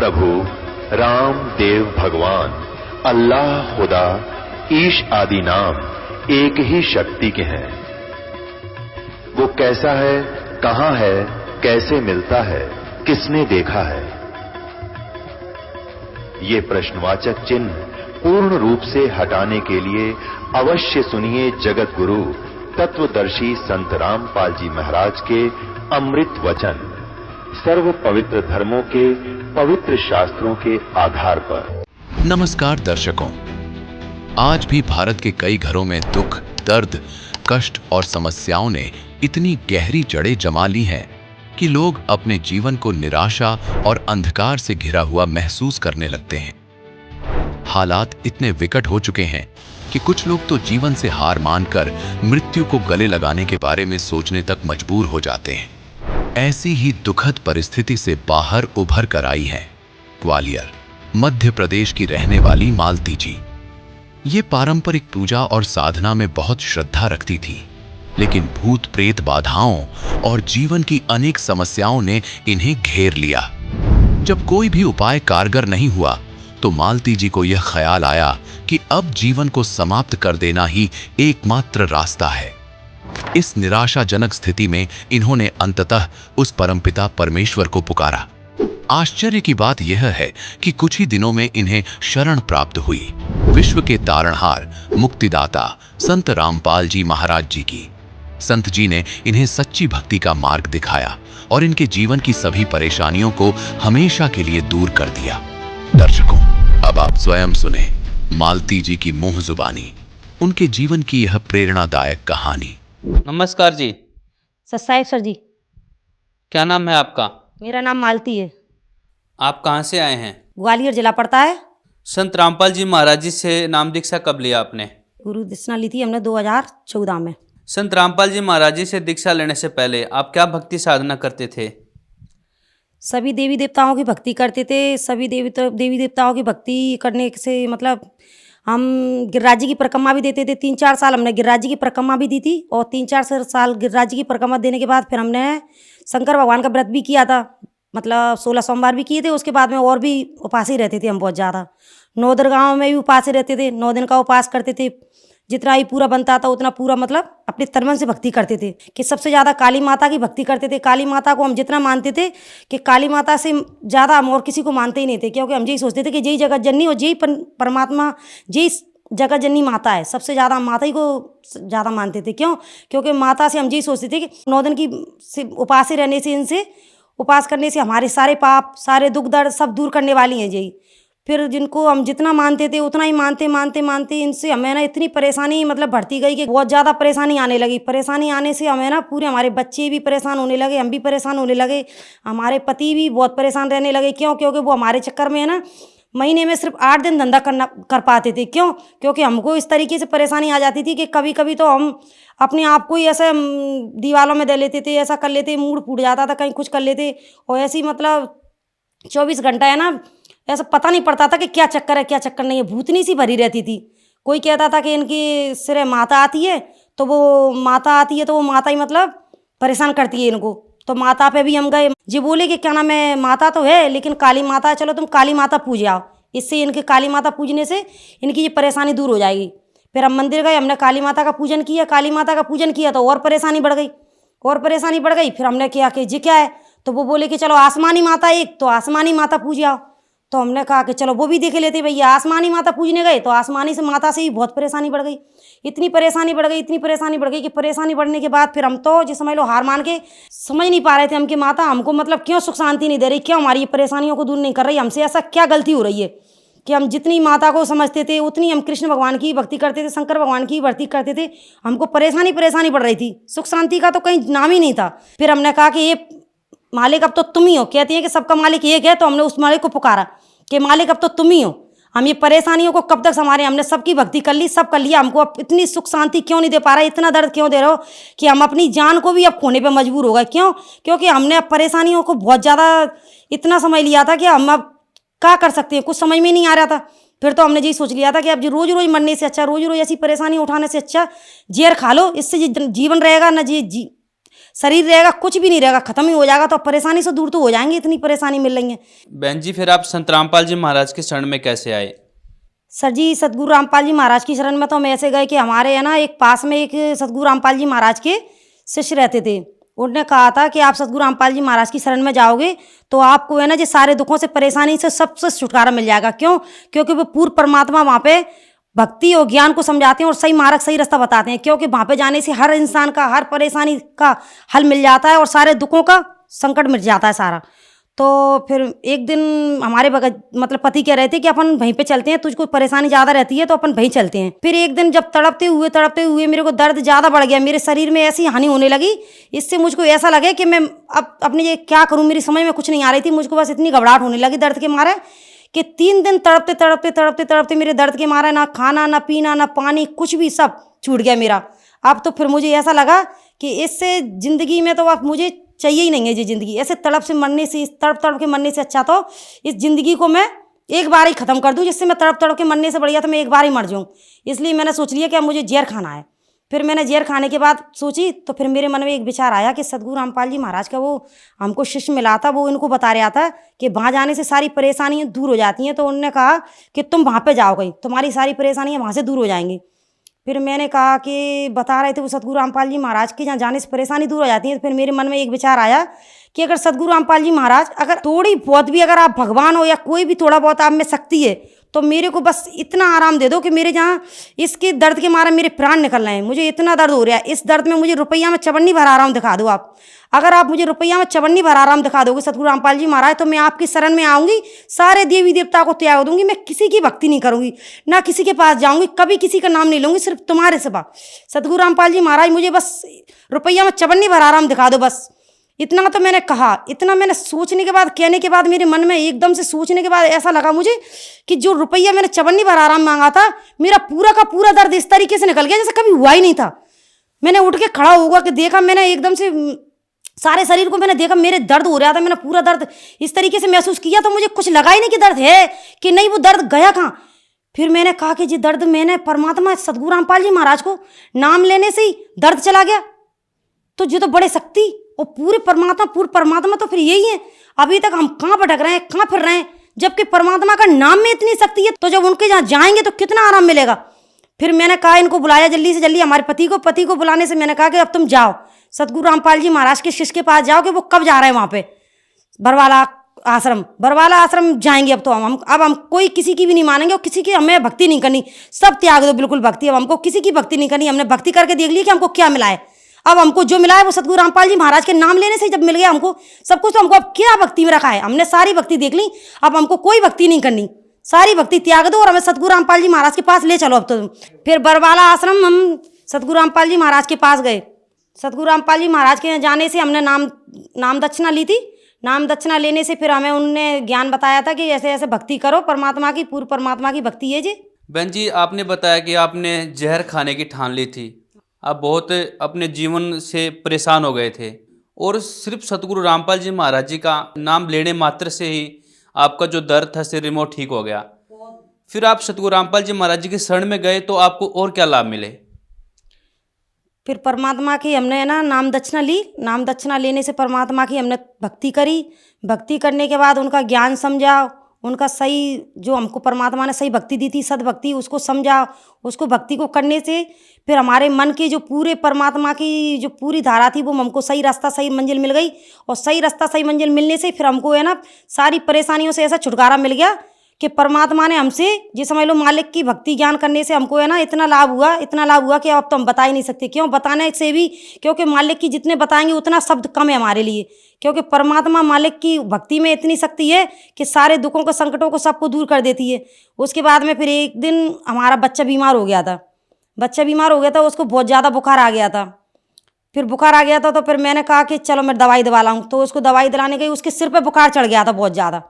प्रभु राम देव भगवान अल्लाह खुदा ईश आदि नाम एक ही शक्ति के हैं। वो कैसा है, कहां है, कैसे मिलता है, किसने देखा है? ये प्रश्नवाचक चिन्ह पूर्ण रूप से हटाने के लिए अवश्य सुनिए जगत गुरु तत्वदर्शी संत रामपाल जी महाराज के अमृत वचन, सर्व पवित्र धर्मों के पवित्र शास्त्रों के आधार पर। नमस्कार दर्शकों, आज भी भारत के कई घरों में दुख, दर्द, कष्ट और समस्याओं ने इतनी गहरी जड़ें जमा ली हैं कि लोग अपने जीवन को निराशा और अंधकार से घिरा हुआ महसूस करने लगते हैं। हालात इतने विकट हो चुके हैं कि कुछ लोग तो जीवन से हार मानकर मृत्यु को गले लगाने के बारे में सोचने तक मजबूर हो जाते हैं। ऐसी ही दुखद परिस्थिति से बाहर उभर कर आई है ग्वालियर, मध्य प्रदेश की रहने वाली मालती जी। ये पारंपरिक पूजा और साधना में बहुत श्रद्धा रखती थी, लेकिन भूत प्रेत बाधाओं और जीवन की अनेक समस्याओं ने इन्हें घेर लिया। जब कोई भी उपाय कारगर नहीं हुआ तो मालती जी को यह ख्याल आया कि अब जीवन को समाप्त कर देना ही एकमात्र रास्ता है। इस निराशाजनक स्थिति में इन्होंने अंततः उस परमपिता परमेश्वर को पुकारा। आश्चर्य की बात यह है कि कुछ ही दिनों में इन्हें शरण प्राप्त हुई विश्व के तारणहार, मुक्तिदाता संत रामपाल जी महाराज जी की। संत जी ने इन्हें सच्ची भक्ति का मार्ग दिखाया और इनके जीवन की सभी परेशानियों को हमेशा के लिए दूर कर दिया। दर्शकों, अब आप स्वयं सुने मालती जी की मुंह जुबानी, उनके जीवन की यह प्रेरणादायक कहानी। नमस्कार जी। साहिब सर जी। क्या नाम है आपका? मेरा नाम मालती है। आप कहाँ से आए हैं? ग्वालियर जिला पड़ता है। संत रामपाल जी महाराज जी से नाम दीक्षा कब लिया आपने? गुरु दक्षिणा ली थी हमने 2014 में। संत रामपाल जी महाराज जी से दीक्षा लेने से पहले आप क्या भक्ति साधना करते थे? सभी देवी देवताओं की भक्ति करते थे। सभी देवी देवताओं की भक्ति करने से मतलब हम गिरिराज जी की परिक्रमा भी देते थे। 3-4 साल हमने गिरिराज जी की परिक्रमा भी दी थी और 3-4 साल गिरिराज जी की परिक्रमा देने के बाद फिर हमने शंकर भगवान का व्रत भी किया था। मतलब 16 सोमवार भी किए थे। उसके बाद में और भी उपास ही रहते थे हम बहुत ज़्यादा। 9 दुर्गाओं में भी उपास ही रहते थे। 9 दिन का उपास करते थे। जितना ही पूरा बनता था उतना पूरा मतलब अपने तन मन से भक्ति करते थे। कि सबसे ज़्यादा काली माता की भक्ति करते थे। काली माता को हम जितना मानते थे कि काली माता से ज़्यादा हम और किसी को मानते ही नहीं थे, क्योंकि हम यही सोचते थे कि यही जगत जननी और यही परमात्मा, यही जगत जननी माता है। सबसे ज़्यादा हम माता ही को ज़्यादा मानते थे। क्यों? क्योंकि माता से हम यही सोचते थे कि 9 दिन की उपास रहने से, इनसे उपास करने से हमारे सारे पाप, सारे दुख दर्द सब दूर करने वाली हैं यही। फिर जिनको हम जितना मानते थे उतना ही मानते इनसे हमें ना इतनी परेशानी मतलब बढ़ती गई कि बहुत ज़्यादा परेशानी आने लगी। परेशानी आने से हमें ना पूरे हमारे बच्चे भी परेशान होने लगे, हम भी परेशान होने लगे, हमारे पति भी बहुत परेशान रहने लगे। क्यों? क्योंकि वो हमारे चक्कर में है ना महीने में सिर्फ 8 दिन धंधा कर पाते थे। क्यों? क्योंकि हमको इस तरीके से परेशानी आ जाती थी कि कभी कभी तो हम अपने आप को ही ऐसे दीवारों में दे लेते थे, ऐसा कर लेते, मूड फूट जाता था, कहीं कुछ कर लेते और ऐसी मतलब 24 घंटा है ना ऐसा पता नहीं पड़ता था कि क्या चक्कर है क्या चक्कर नहीं है। भूतनी सी भरी रहती थी। कोई कहता था कि इनकी सिरे माता आती है तो वो माता ही मतलब परेशान करती है इनको। तो माता पे भी हम गए, जी बोले कि क्या नाम है, माता तो है लेकिन काली माता है, चलो तुम काली माता पूज आओ, इससे इनके काली माता पूजने से इनकी ये परेशानी दूर हो जाएगी। फिर हम मंदिर गए, हमने काली माता का पूजन किया। काली माता का पूजन किया तो और परेशानी बढ़ गई। फिर हमने किया कि जी क्या है, तो वो बोले कि चलो आसमानी माता एक, तो आसमानी माता पूज आओ। तो हमने कहा कि चलो वो भी देख लेते भैया। आसमानी माता पूजने गए तो आसमानी से माता से ही बहुत परेशानी बढ़ गई। इतनी परेशानी बढ़ गई कि परेशानी बढ़ने के बाद फिर हम तो जिस समझ लो हार मान के समझ नहीं पा रहे थे हम कि माता हमको मतलब क्यों सुख शांति नहीं दे रही, क्यों हमारी परेशानियों को दूर नहीं कर रही, हमसे ऐसा क्या गलती हो रही है कि हम जितनी माता को समझते थे उतनी हम कृष्ण भगवान की भक्ति करते थे, शंकर भगवान की भक्ति करते थे, हमको परेशानी बढ़ रही थी, सुख शांति का तो कहीं नाम ही नहीं था। फिर हमने कहा कि ये मालिक अब तो तुम ही हो। कहती हैं कि सबका मालिक एक है, तो हमने उस मालिक को पुकारा कि मालिक अब तो तुम ही हो, हम ये परेशानियों को कब तक संभालें। हमने सबकी भक्ति कर ली, सब कर लिया, हमको अब इतनी सुख शांति क्यों नहीं दे पा रहा, इतना दर्द क्यों दे रहे हो कि हम अपनी जान को भी अब खोने पे मजबूर हो गए। क्यों? क्योंकि हमने अब परेशानियों को बहुत ज़्यादा इतना समझ लिया था कि हम अब क्या कर सकते हैं, कुछ समझ में नहीं आ रहा था। फिर तो हमने यही सोच लिया था कि अब रोज़ रोज़ मरने से अच्छा, रोज़ रोज़ ऐसी परेशानी उठाने से अच्छा जहर खा लो, इससे जीवन रहेगा ना। जी शरीर रहेगा कुछ भी नहीं रहेगा, खत्म ही हो जाएगा। तो परेशानी से दूर तो हो जाएंगे, इतनी परेशानी मिल रही है। बहन जी फिर आप संत रामपाल जी महाराज के शरण में कैसे आए? सर जी, सतगुरु रामपाल जी महाराज की शरण में तो हम ऐसे गए कि हमारे है ना एक पास में एक सतगुरु रामपाल जी महाराज के शिष्य रहते थे। उन्होंने कहा था कि आप सतगुरु रामपाल जी महाराज की शरण में जाओगे तो आपको है ना जो सारे दुखों से, परेशानी से, सबसे छुटकारा मिल जाएगा। क्यों? क्योंकि वो पूर्ण परमात्मा वहाँ पे भक्ति और ज्ञान को समझाते हैं और सही मार्ग, सही रास्ता बताते हैं। क्योंकि वहाँ पे जाने से हर इंसान का, हर परेशानी का हल मिल जाता है और सारे दुखों का संकट मिट जाता है सारा। तो फिर एक दिन हमारे मतलब पति कह रहे थे कि अपन वहीं पे चलते हैं, तुझको परेशानी ज़्यादा रहती है तो अपन वहीं चलते हैं। फिर एक दिन जब तड़पते हुए मेरे को दर्द ज़्यादा बढ़ गया, मेरे शरीर में ऐसी हानि होने लगी, इससे मुझको ऐसा लगे कि मैं अब अपनी ये क्या करूँ, मेरी समझ में कुछ नहीं आ रही थी। मुझको बस इतनी घबराहट होने लगी दर्द के मारे कि 3 दिन तड़पते मेरे दर्द के मारे ना खाना, ना पीना, ना पानी, कुछ भी, सब छूट गया मेरा। अब तो फिर मुझे ऐसा लगा कि इससे ज़िंदगी में तो अब मुझे चाहिए ही नहीं है ये ज़िंदगी। ऐसे तड़प के मरने से अच्छा तो इस ज़िंदगी को मैं एक बार ही ख़त्म कर दूं, जिससे मैं तड़प के मरने से बढ़िया तो मैं एक बार ही मर जाऊं। इसलिए मैंने सोच लिया कि अब मुझे जहर खाना है। फिर मैंने जहर खाने के बाद सोची तो फिर मेरे मन में एक विचार आया कि सतगुरु रामपाल जी महाराज का वो हमको शिष्य मिला था, वो इनको बता रहा था कि वहाँ जाने से सारी परेशानियाँ दूर हो जाती हैं। तो उन्होंने कहा कि तुम वहाँ पे जाओगे, तुम्हारी सारी परेशानियाँ वहाँ से दूर हो जाएंगी। फिर मैंने कहा कि बता रहे थे वो सतगुरु रामपाल जी महाराज के जहाँ जाने से परेशानी दूर हो जाती है। तो फिर मेरे मन में एक विचार आया कि अगर सतगुरु रामपाल जी महाराज, अगर थोड़ी बहुत भी, अगर आप भगवान हो या कोई भी थोड़ा बहुत आप में शक्ति है, तो मेरे को बस इतना आराम दे दो कि मेरे जहाँ इसके दर्द के मारे मेरे प्राण निकल रहे हैं, मुझे इतना दर्द हो रहा है, इस दर्द में मुझे रुपया में चवन्नी भर आराम दिखा दो आप। अगर आप मुझे रुपया में चवन्नी भर आराम दिखा दोगे सतगुरु रामपाल जी महाराज, तो मैं आपकी शरण में आऊँगी, सारे देवी देवता को त्याग दूंगी, मैं किसी की भक्ति नहीं करूँगी, ना किसी के पास जाऊँगी, कभी किसी का नाम नहीं लूँगी, सिर्फ तुम्हारे सिवा। सतगुरु रामपाल जी महाराज मुझे बस रुपया में चवन्नी भर आराम दिखा दो बस। इतना तो मैंने कहा। इतना मैंने सोचने के बाद, कहने के बाद, मेरे मन में एकदम से सोचने के बाद ऐसा लगा मुझे कि जो रुपया मैंने चवन्नी भर आराम मांगा था, मेरा पूरा का पूरा दर्द इस तरीके से निकल गया जैसे कभी हुआ ही नहीं था। मैंने उठ के खड़ा होगा कि देखा, मैंने एकदम से सारे शरीर को मैंने देखा, मेरे दर्द हो रहा था, मैंने पूरा दर्द इस तरीके से महसूस किया तो मुझे कुछ लगा ही नहीं कि दर्द है कि नहीं, वो दर्द गया कहाँ। फिर मैंने कहा कि जी दर्द, मैंने परमात्मा सतगुरु रामपाल जी महाराज को नाम लेने से ही दर्द चला गया, तो जो तो बड़े शक्ति और पूरे परमात्मा तो फिर यही है। अभी तक हम कहाँ भटक रहे हैं, कहाँ फिर रहे हैं, जबकि परमात्मा का नाम में इतनी शक्ति है, तो जब उनके जहाँ जाएंगे तो कितना आराम मिलेगा। फिर मैंने कहा इनको बुलाया जल्दी से जल्दी, हमारे पति को बुलाने से मैंने कहा कि अब तुम जाओ सतगुरु रामपाल जी महाराज के शिष्य के पास जाओ कि वो कब जा रहे हैं वहाँ पे बरवाला आश्रम जाएंगे। अब तो हम कोई किसी की भी नहीं मानेंगे और किसी की हमें भक्ति नहीं करनी, सब त्याग दो बिल्कुल भक्ति। अब हमको किसी की भक्ति नहीं करनी, हमने भक्ति करके देख लिया कि हमको क्या मिला है। अब हमको जो मिला है वो सतगुरु रामपाल जी महाराज के नाम लेने से जब मिल गया हमको सब कुछ, तो हमको अब क्या भक्ति में रखा है, हमने सारी भक्ति देख ली। अब हमको कोई भक्ति नहीं करनी, सारी भक्ति त्याग दो और हमें सतगुरु रामपाल जी महाराज के पास ले चलो। अब तो फिर बरवाला आश्रम हम सतगुरु रामपाल जी महाराज के पास गए। सतगुरु रामपाल जी महाराज के जाने से हमने नाम दक्षिणा ली थी। नाम दक्षिणा लेने से फिर हमें उनने ज्ञान बताया था कि ऐसे ऐसे भक्ति करो, परमात्मा की, पूर्व परमात्मा की भक्ति है जी। बहन जी आपने बताया कि आपने जहर खाने की ठान ली थी, आप बहुत अपने जीवन से परेशान हो गए थे और सिर्फ सतगुरु रामपाल जी महाराज जी का नाम लेने मात्र से ही आपका जो दर्द था शरीर में ठीक हो गया। फिर आप सतगुरु रामपाल जी महाराज जी के शरण में गए तो आपको और क्या लाभ मिले? फिर परमात्मा की हमने ना नाम दक्षिणा ली। नाम दक्षिणा लेने से परमात्मा की हमने भक्ति करी। भक्ति करने के बाद उनका ज्ञान समझा, उनका सही जो हमको परमात्मा ने सही भक्ति दी थी, सद्भक्ति, उसको समझा। उसको भक्ति को करने से फिर हमारे मन की जो पूरे परमात्मा की जो पूरी धारा थी वो हमको सही रास्ता, सही मंजिल मिल गई। और सही रास्ता, सही मंजिल मिलने से फिर हमको है ना सारी परेशानियों से ऐसा छुटकारा मिल गया कि परमात्मा ने हमसे जी समझ लो मालिक की भक्ति ज्ञान करने से हमको है ना इतना लाभ हुआ कि अब तो हम बता ही नहीं सकते। क्यों बताने से भी, क्योंकि मालिक की जितने बताएंगे उतना शब्द कम है हमारे लिए। क्योंकि परमात्मा मालिक की भक्ति में इतनी शक्ति है कि सारे दुखों को, संकटों को, सबको दूर कर देती है। उसके बाद में फिर एक दिन हमारा बच्चा बीमार हो गया था। उसको बहुत ज़्यादा बुखार आ गया था। फिर बुखार आ गया था तो फिर मैंने कहा कि चलो मैं दवाई दिला लाऊं। तो उसको दवाई दिलाने गई, उसके सिर पे बुखार चढ़ गया था बहुत ज़्यादा।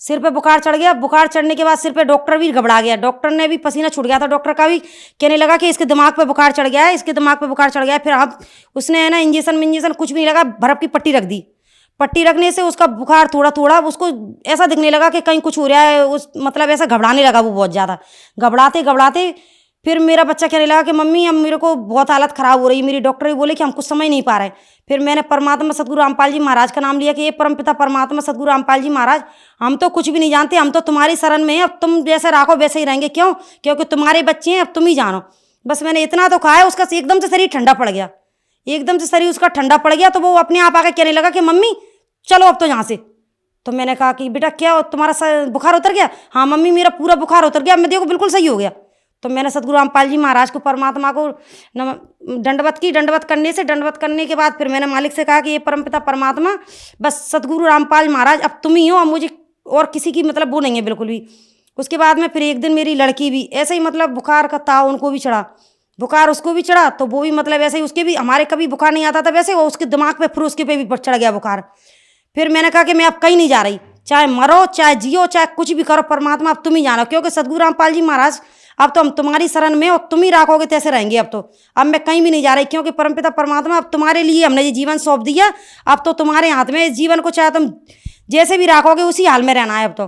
सिर पे बुखार चढ़ गया। बुखार चढ़ने के बाद सिर पे डॉक्टर भी घबरा गया। डॉक्टर ने भी पसीना छूट गया था। डॉक्टर का भी कहने लगा कि इसके दिमाग पे बुखार चढ़ गया है, फिर अब उसने है ना इंजेक्शन कुछ भी नहीं लगा, बर्फ़ की पट्टी रख दी। पट्टी रखने से उसका बुखार थोड़ा उसको ऐसा दिखने लगा कि कहीं कुछ हो रहा है, मतलब ऐसा घबराने लगा वो बहुत ज़्यादा। घबराते फिर मेरा बच्चा कहने लगा कि मम्मी अब मेरे को बहुत हालत ख़राब हो रही है, मेरी डॉक्टर भी बोले कि हम कुछ समझ नहीं पा रहे। फिर मैंने परमात्मा सतगुरु रामपाल जी महाराज का नाम लिया कि ये परमपिता परमात्मा सतगुरु रामपाल जी महाराज, हम तो कुछ भी नहीं जानते, हम तो तुम्हारी शरण में हैं, अब तुम जैसे राखो वैसे ही रहेंगे। क्यों? क्योंकि तुम्हारे बच्चे हैं, अब तुम ही जानो। बस मैंने इतना तो कहा है, उसका एकदम से शरीर ठंडा पड़ गया, एकदम से शरीर उसका ठंडा पड़ गया। तो वो अपने आप आके कहने लगा कि मम्मी चलो अब तो यहाँ से। तो मैंने कहा कि बेटा क्या तुम्हारा बुखार उतर गया? हाँ मम्मी मेरा पूरा बुखार उतर गया, मैं देखो बिल्कुल सही हो गया। तो मैंने सतगुरु रामपाल जी महाराज को, परमात्मा को दंडवत की। दंडवत करने के बाद फिर मैंने मालिक से कहा कि ये परमपिता परमात्मा, बस सतगुरु रामपाल महाराज अब तुम ही हो, अब मुझे और किसी की मतलब वो नहीं है बिल्कुल भी। उसके बाद में फिर एक दिन मेरी लड़की भी ऐसे ही मतलब बुखार का ताव उनको भी चढ़ा, बुखार उसको भी चढ़ा। तो वो भी मतलब ऐसे ही, उसके भी हमारे कभी बुखार नहीं आता था वैसे, वो उसके दिमाग पे फिर उसके पे भी चढ़ गया बुखार। फिर मैंने कहा कि मैं अब कहीं नहीं जा रही, चाहे मरो चाहे जियो चाहे कुछ भी करो, परमात्मा अब तुम ही जानो, क्योंकि सतगुरु रामपाल जी महाराज अब तो हम तुम्हारी शरण में और तुम ही राखोगे तैसे रहेंगे। अब मैं कहीं भी नहीं जा रही, क्योंकि परमपिता परमात्मा अब तुम्हारे लिए हमने ये जीवन सौंप दिया, अब तो तुम्हारे हाथ में इस जीवन को चाहे तुम जैसे भी राखोगे उसी हाल में रहना है अब तो।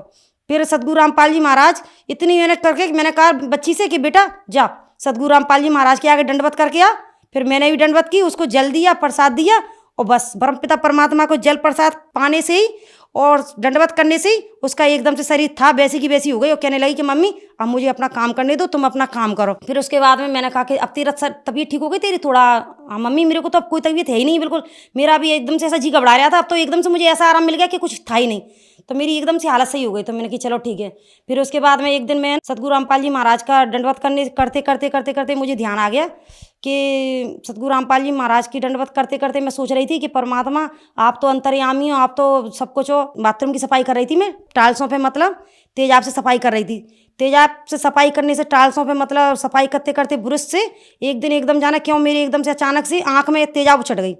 फिर सतगुरु रामपाल जी महाराज इतनी मेहनत करके मैंने कहा बच्ची से कि बेटा जा सतगुरु रामपाल जी महाराज के आगे दंडवत करके आ। फिर मैंने भी दंडवत की, उसको जल दिया, प्रसाद दिया, और बस परमपिता परमात्मा को जल प्रसाद पाने से ही और दंडवत करने से ही उसका एकदम से शरीर था वैसी की वैसी हो गई। और कहने लगी कि मम्मी अब मुझे अपना काम करने दो, तुम अपना काम करो। फिर उसके बाद में मैंने कहा कि अब तेरा तबीयत ठीक हो गई तेरी थोड़ा? हाँ मम्मी मेरे को तो अब कोई तबीयत है ही नहीं बिल्कुल, मेरा भी एकदम से ऐसा जी घबरा रहा था, अब तो एकदम से मुझे ऐसा आराम मिल गया कि कुछ था ही नहीं, तो मेरी एकदम से हालत सही हो गई। तो मैंने कहा चलो ठीक है। फिर उसके बाद में एक दिन मैं सतगुरु रामपाल जी महाराज का दंडवत करते मुझे ध्यान आ गया कि सतगुरु रामपाल जी महाराज की दंडवत करते करते मैं सोच रही थी कि परमात्मा आप तो अंतर्यामी हो, आप तो सब कुछ हो। बाथरूम की सफाई कर रही थी मैं टाइल्सों पे, मतलब तेजाब से सफाई कर रही थी। तेजाब से सफाई करने से टाइल्सों पे मतलब सफाई करते करते ब्रश से एक दिन एकदम जाना क्यों मेरी एकदम से अचानक से आँख में तेजाब उछट गई।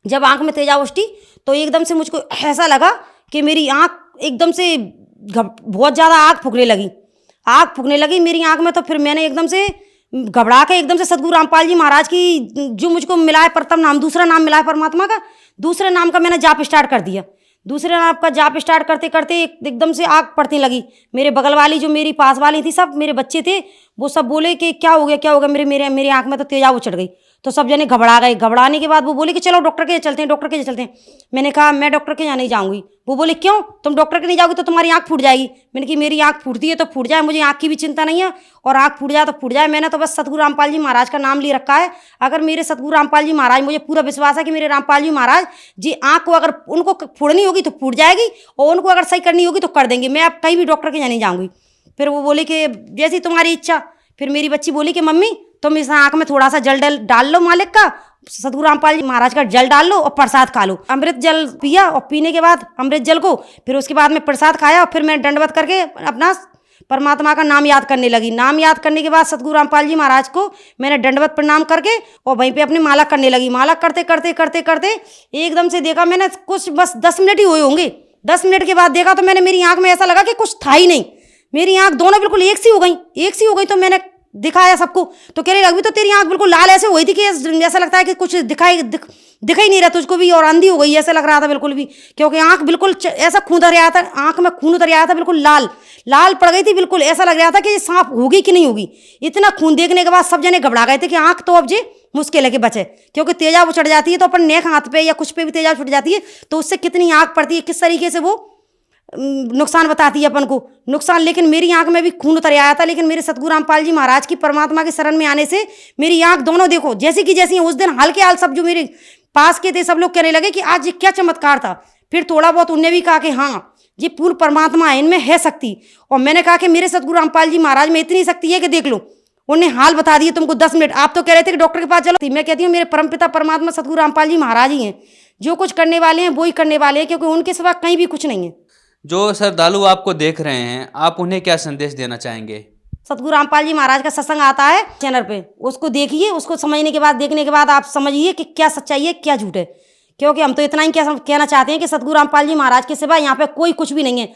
जब आँख में तेजाब उछटी तो एकदम से मुझको ऐसा लगा कि मेरी आँख एकदम से बहुत ज़्यादा आँख फूकने लगी मेरी आँख में। तो फिर मैंने एकदम से घबरा के एकदम से सतगुरु रामपाल जी महाराज की जो मुझको मिला है प्रथम नाम, दूसरा नाम मिला है परमात्मा का, दूसरे नाम का मैंने जाप स्टार्ट कर दिया। दूसरे नाम का जाप स्टार्ट करते करते एकदम से आग पड़ने लगी। मेरे बगल वाली जो मेरी पास वाली थी, सब मेरे बच्चे थे, वो सब बोले कि क्या हो गया मेरे आँख में तो तेजाब उछट गई। तो सब जने घबरा गए। घबराने के बाद वो बोले कि चलो डॉक्टर के चलते हैं। मैंने कहा मैं डॉक्टर के यहाँ नहीं जाऊँगी। वो बोले क्यों? तुम डॉक्टर के नहीं जाओगी तो तुम्हारी आँख फूट जाएगी। मैंने कहा मेरी आँख फूटती है तो फूट जाए, मुझे आँख की भी चिंता नहीं है, और आँख फूट जाए तो फूट जाए। मैंने तो बस सतगुरु रामपाल जी महाराज का नाम ले रखा है। अगर मेरे सतगुरु रामपाल जी महाराज, मुझे पूरा विश्वास है कि मेरे रामपाल जी महाराज जी आँख को अगर उनको फोड़नी होगी तो फूट जाएगी, और उनको अगर सही करनी होगी तो कर देंगे। मैं अब कहीं भी डॉक्टर के यहाँ नहीं जाऊँगी। फिर वो बोले कि जैसी तुम्हारी इच्छा। फिर मेरी बच्ची बोली कि मम्मी तुम इस आँख में थोड़ा सा जल डाल लो मालिक का, सतगुरु रामपाल जी महाराज का जल डाल लो और प्रसाद खा लो। अमृत जल पिया, और पीने के बाद अमृत जल को फिर उसके बाद में प्रसाद खाया, और फिर मैं दंडवत करके अपना परमात्मा का नाम याद करने लगी। नाम याद करने के बाद सतगुरु रामपाल जी महाराज को मैंने दंडवत प्रणाम करके और वहीं पे अपनी माला करने लगी। माला करते करते एकदम से देखा मैंने कुछ बस 10 मिनट ही हुए होंगे। 10 मिनट के बाद देखा तो मैंने मेरी आँख में ऐसा लगा कि कुछ था ही नहीं। मेरी आँख दोनों बिल्कुल एक सी हो गई। तो मैंने दिखाया सबको, तो कहने लगी तो तेरी आँख बिल्कुल लाल ऐसे हुई थी कि ऐसा लगता है कि कुछ दिखा ही नहीं रहा तुझको भी, और अंधी हो गई ऐसा लग रहा था बिल्कुल भी, क्योंकि आँख बिल्कुल ऐसा खून उतर आया था, आँख में खून उतर आया था, बिल्कुल लाल पड़ गई थी। बिल्कुल ऐसा लग रहा था कि सांप होगी कि नहीं होगी। इतना खून देखने के बाद सब जने घबरा गए थे कि आँख तो अब जे मुश्किल है कि बचे, क्योंकि तेजाब उछट जाती है तो अपन नेक हाथ पे या कुछ पे भी तेजाब छुट जाती है तो उससे कितनी आँख पड़ती है, किस तरीके से वो नुकसान बताती है अपन को नुकसान। लेकिन मेरी आंख में भी खून उतर आया था, लेकिन मेरे सतगुरु रामपाल जी महाराज की परमात्मा के शरण में आने से मेरी आंख दोनों देखो जैसी की जैसी। उस दिन हाल के हाल सब जो मेरे पास के थे सब लोग कहने लगे कि आज ये क्या चमत्कार था। फिर थोड़ा बहुत उनने भी कहा कि हाँ ये पूर्ण परमात्मा है, इनमें है शक्ति। और मैंने कहा कि मेरे सतगुरु रामपाल जी महाराज में इतनी शक्ति है कि देख लो। उन्हें हाल बता दिए तुमको 10 मिनट। आप तो कह रहे थे कि डॉक्टर के पास चलो, मैं कहती हूँ मेरे परमपिता परमात्मा सतगुरु रामपाल जी महाराज ही हैं। जो कुछ करने वाले हैं वो ही करने वाले हैं, क्योंकि उनके सिवा कहीं भी कुछ नहीं है। जो श्रद्धालु आपको देख रहे हैं, आप उन्हें क्या संदेश देना चाहेंगे? सतगुरु रामपाल जी महाराज का सत्संग आता है चैनल पे, उसको देखिए। उसको समझने के बाद, देखने के बाद आप समझिए कि क्या सच्चाई है क्या झूठ है। क्योंकि हम तो इतना ही कहना चाहते हैं कि सतगुरु रामपाल जी महाराज के सिवा यहाँ पे कोई कुछ भी नहीं है।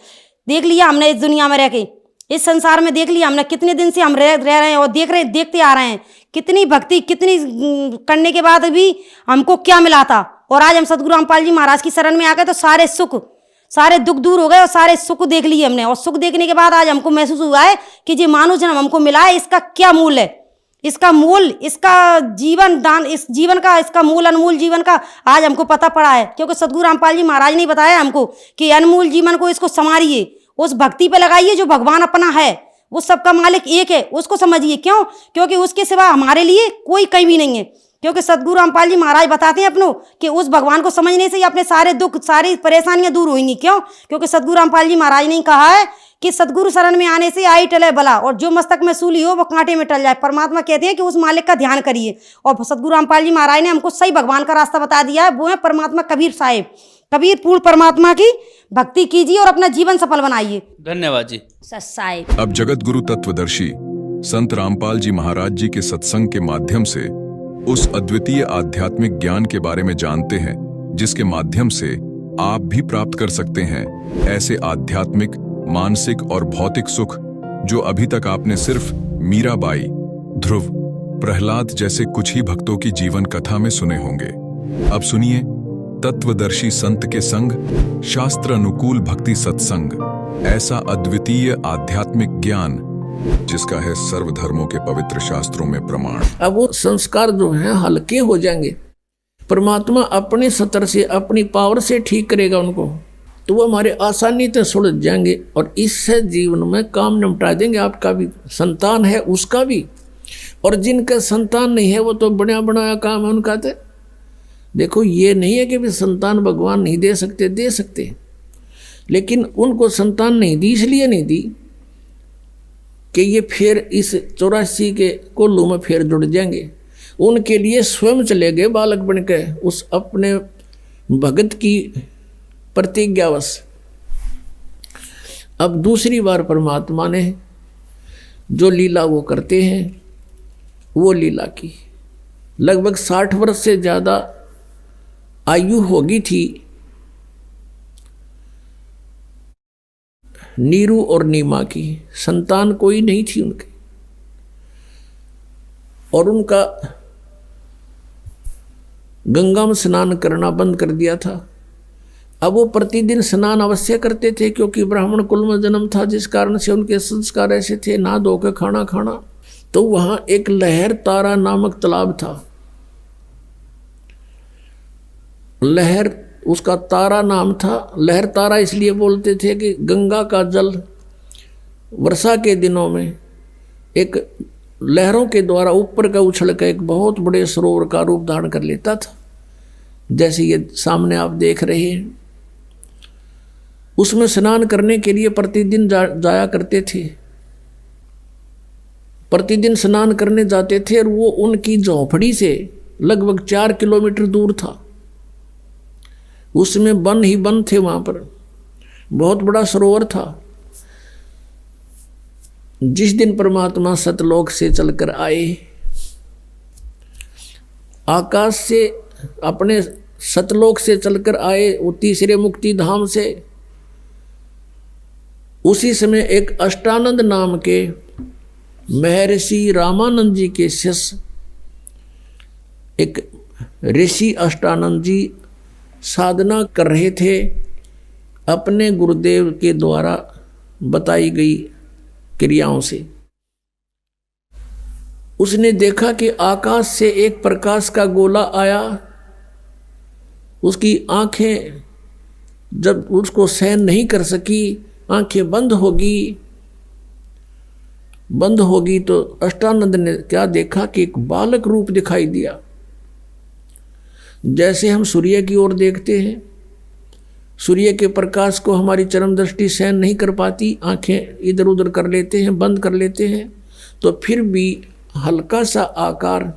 देख लिया हमने इस दुनिया में रह के, इस संसार में देख लिया हमने, कितने दिन से हम रह रहे हैं और देखते आ रहे हैं। कितनी भक्ति कितनी करने के बाद भी हमको क्या मिला था, और आज हम सतगुरु रामपाल जी महाराज की शरण में आ गए तो सारे सुख सारे दुख दूर हो गए और सारे सुख देख लिए हमने। और सुख देखने के बाद आज हमको महसूस हुआ है कि जो मानव जन्म हमको मिला है इसका क्या मूल है, इसका मूल, इसका जीवन दान, इस जीवन का, इसका मूल अनमोल जीवन का आज हमको पता पड़ा है। क्योंकि सतगुरु रामपाल जी महाराज ने बताया हमको कि अनमोल जीवन को इसको संवारिए, उस भक्ति पे लगाइए जो भगवान अपना है, वो सबका मालिक एक है, उसको समझिए। क्यों? क्योंकि उसके सिवा हमारे लिए कोई कहीं भी नहीं है। क्योंकि सतगुरु रामपाल जी महाराज बताते हैं अपनों कि उस भगवान को समझने से ही अपने सारे दुख, सारी परेशानियां दूर होंगी। क्यों? क्योंकि सतगुरु रामपाल जी महाराज ने कहा है कि सतगुरु शरण में आने से आई टले भला, और जो मस्तक में सूली हो वो कांटे में टल जाए। परमात्मा कहते हैं कि उस मालिक का ध्यान करिए। और सतगुरु रामपाल जी महाराज ने हमको सही भगवान का रास्ता बता दिया है, वो है परमात्मा कबीर साहिब। कबीर पूर्ण परमात्मा की भक्ति कीजिए और अपना जीवन सफल बनाइए। धन्यवाद जी। साहिब अब जगत गुरु तत्वदर्शी संत रामपाल जी महाराज जी के सत्संग के माध्यम से उस अद्वितीय आध्यात्मिक ज्ञान के बारे में जानते हैं जिसके माध्यम से आप भी प्राप्त कर सकते हैं ऐसे आध्यात्मिक, मानसिक और भौतिक सुख जो अभी तक आपने सिर्फ मीराबाई, ध्रुव, प्रहलाद जैसे कुछ ही भक्तों की जीवन कथा में सुने होंगे। अब सुनिए तत्वदर्शी संत के संग शास्त्र अनुकूल भक्ति सत्संग, ऐसा अद्वितीय आध्यात्मिक ज्ञान जिसका है सर्वधर्मों के पवित्र शास्त्रों में प्रमाण। अब वो संस्कार जो हैं हल्के हो जाएंगे, परमात्मा अपने सतर से, अपनी पावर से ठीक करेगा उनको, तो वो हमारे आसानी से सुलझ जाएंगे और इससे जीवन में काम निपटा देंगे। आपका भी संतान है उसका भी, और जिनका संतान नहीं है वो तो बड़ा बनाया काम है उनका। तो देखो ये नहीं है कि भी संतान भगवान नहीं दे सकते, दे सकते, लेकिन उनको संतान नहीं दी इसलिए नहीं दी कि ये फिर इस 84 के कोल्लू में फिर जुड़ जाएंगे। उनके लिए स्वयं चले गए बालक बन के उस अपने भगत की प्रतिज्ञावश। अब दूसरी बार परमात्मा ने जो लीला वो करते हैं, वो लीला की लगभग 60 वर्ष से ज़्यादा आयु होगी थी नीरू और नीमा की, संतान कोई नहीं थी उनके, और उनका गंगा में स्नान करना बंद कर दिया था। अब वो प्रतिदिन स्नान अवश्य करते थे क्योंकि ब्राह्मण कुल में जन्म था, जिस कारण से उनके संस्कार ऐसे थे, नहा धो के खाना खाना। तो वहाँ एक लहर तारा नामक तालाब था, लहर उसका तारा नाम था। लहर तारा इसलिए बोलते थे कि गंगा का जल वर्षा के दिनों में एक लहरों के द्वारा ऊपर का उछल कर एक बहुत बड़े सरोवर का रूप धारण कर लेता था, जैसे ये सामने आप देख रहे हैं। उसमें स्नान करने के लिए प्रतिदिन जाया करते थे, प्रतिदिन स्नान करने जाते थे, और वो उनकी झोपड़ी से लगभग 4 किलोमीटर दूर था। उसमें वन ही वन थे, वहां पर बहुत बड़ा सरोवर था। जिस दिन परमात्मा सतलोक से चलकर आए, आकाश से अपने सतलोक से चलकर आए, वो तीसरे मुक्ति धाम से, उसी समय एक अष्टानंद नाम के महर्षि रामानंद जी के शिष्य, एक ऋषि अष्टानंद जी साधना कर रहे थे अपने गुरुदेव के द्वारा बताई गई क्रियाओं से। उसने देखा कि आकाश से एक प्रकाश का गोला आया, उसकी आंखें जब उसको सहन नहीं कर सकी, आंखें बंद होगी तो अष्टानंद ने क्या देखा कि एक बालक रूप दिखाई दिया। जैसे हम सूर्य की ओर देखते हैं, सूर्य के प्रकाश को हमारी चरम दृष्टि सहन नहीं कर पाती, आंखें इधर उधर कर लेते हैं, बंद कर लेते हैं, तो फिर भी हल्का सा आकार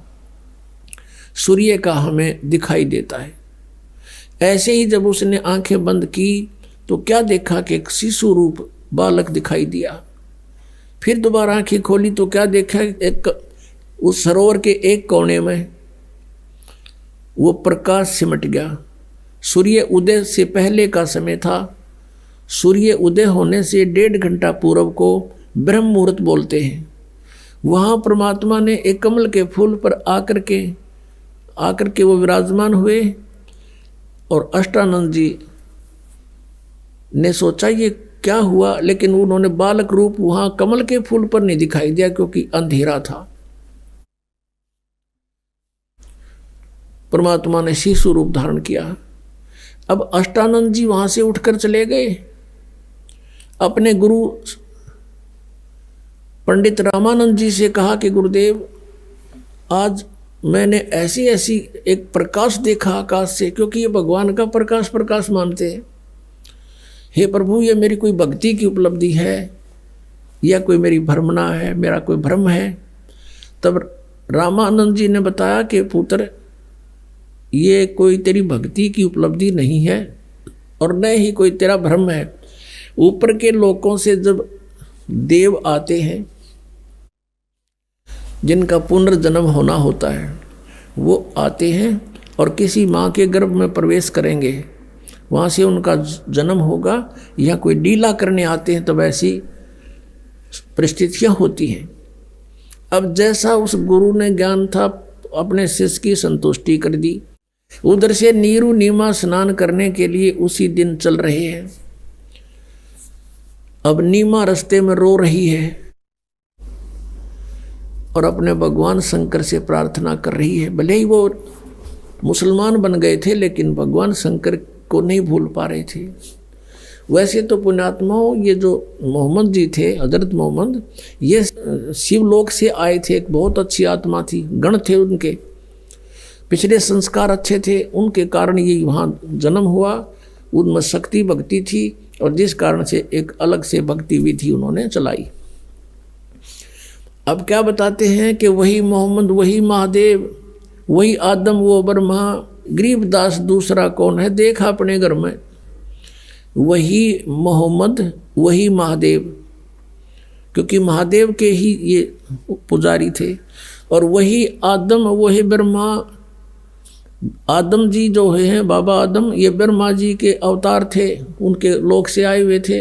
सूर्य का हमें दिखाई देता है। ऐसे ही जब उसने आंखें बंद की तो क्या देखा कि एक शिशु रूप बालक दिखाई दिया। फिर दोबारा आंखें खोली तो क्या देखा, एक उस सरोवर के एक कोने में वो प्रकाश सिमट गया। सूर्य उदय से पहले का समय था। सूर्य उदय होने से 1.5 घंटा पूर्व को ब्रह्म मुहूर्त बोलते हैं। वहाँ परमात्मा ने एक कमल के फूल पर आकर के वो विराजमान हुए और अष्टानंद जी ने सोचा ये क्या हुआ, लेकिन उन्होंने बालक रूप वहां कमल के फूल पर नहीं दिखाई दिया क्योंकि अंधेरा था। परमात्मा ने शिशु रूप धारण किया। अब अष्टानंद जी वहां से उठकर चले गए, अपने गुरु पंडित रामानंद जी से कहा कि गुरुदेव, आज मैंने ऐसी ऐसी एक प्रकाश देखा आकाश से, क्योंकि ये भगवान का प्रकाश मानते हैं। हे प्रभु, ये मेरी कोई भक्ति की उपलब्धि है या कोई मेरी भ्रमणा है, मेरा कोई भ्रम है। तब रामानंद जी ने बताया कि पुत्र, ये कोई तेरी भक्ति की उपलब्धि नहीं है और न ही कोई तेरा भ्रम है। ऊपर के लोकों से जब देव आते हैं, जिनका पुनर्जन्म होना होता है, वो आते हैं और किसी माँ के गर्भ में प्रवेश करेंगे, वहाँ से उनका जन्म होगा, या कोई लीला करने आते हैं, तब ऐसी परिस्थितियाँ होती हैं। अब जैसा उस गुरु ने ज्ञान था, अपने शिष्य की संतुष्टि कर दी। उधर से नीरू नीमा स्नान करने के लिए उसी दिन चल रहे हैं। अब नीमा रास्ते में रो रही है और अपने भगवान शंकर से प्रार्थना कर रही है। भले ही वो मुसलमान बन गए थे, लेकिन भगवान शंकर को नहीं भूल पा रहे थे। वैसे तो पुण्यात्माओं, ये जो मोहम्मद जी थे, हजरत मोहम्मद, ये शिवलोक से आए थे। एक बहुत अच्छी आत्मा थी, गण थे उनके, पिछले संस्कार अच्छे थे, उनके कारण ये वहाँ जन्म हुआ। उनमें शक्ति भक्ति थी और जिस कारण से एक अलग से भक्ति विधि उन्होंने चलाई। अब क्या बताते हैं कि वही मोहम्मद, वही महादेव, वही आदम, वो ब्रह्मा, गरीबदास दूसरा कौन है, देखा अपने घर में। वही मोहम्मद, वही महादेव, क्योंकि महादेव के ही ये पुजारी थे। और वही आदम, वही ब्रह्मा। आदम जी जो हैं, बाबा आदम, ये ब्रह्मा जी के अवतार थे, उनके लोक से आए हुए थे।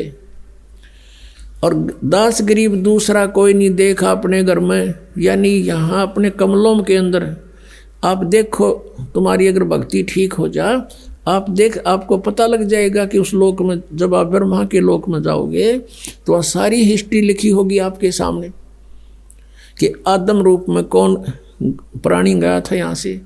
और दास गरीब दूसरा कोई नहीं देखा अपने घर में, यानी यहाँ अपने कमलों के अंदर। आप देखो, तुम्हारी अगर भक्ति ठीक हो जाए, आप देख, आपको पता लग जाएगा कि उस लोक में, जब आप ब्रह्मा के लोक में जाओगे तो वह सारी हिस्ट्री लिखी होगी आपके सामने कि आदम रूप में कौन प्राणी गया था यहाँ से।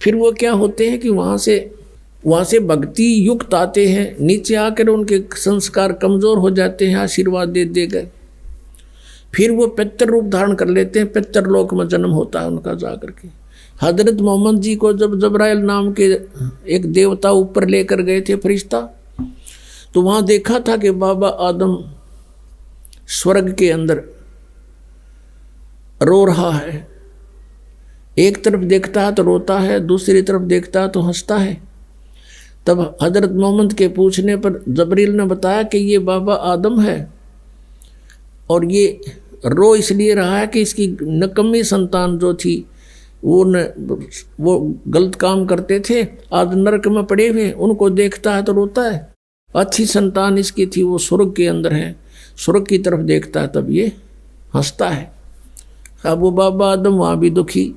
फिर वो क्या होते हैं कि वहाँ से भक्ति युक्त आते हैं, नीचे आकर उनके संस्कार कमज़ोर हो जाते हैं, आशीर्वाद दे दे गए। फिर वो पितर रूप धारण कर लेते हैं, पितर लोक में जन्म होता है उनका जा करके। हजरत मोहम्मद जी को जब जबराइल नाम के एक देवता ऊपर लेकर गए थे, फरिश्ता, तो वहाँ देखा था कि बाबा आदम स्वर्ग के अंदर रो रहा है। एक तरफ देखता है तो रोता है, दूसरी तरफ देखता है तो हंसता है। तब हजरत मोहम्मद के पूछने पर जबरील ने बताया कि ये बाबा आदम है और ये रो इसलिए रहा है कि इसकी नकम्मी संतान जो थी वो गलत काम करते थे, आज नरक में पड़े हुए, उनको देखता है तो रोता है। अच्छी संतान इसकी थी, वो स्वर्ग के अंदर है, स्वर्ग की तरफ देखता है तब ये हंसता है। अब वो बाबा आदम वहाँ भी दुखी।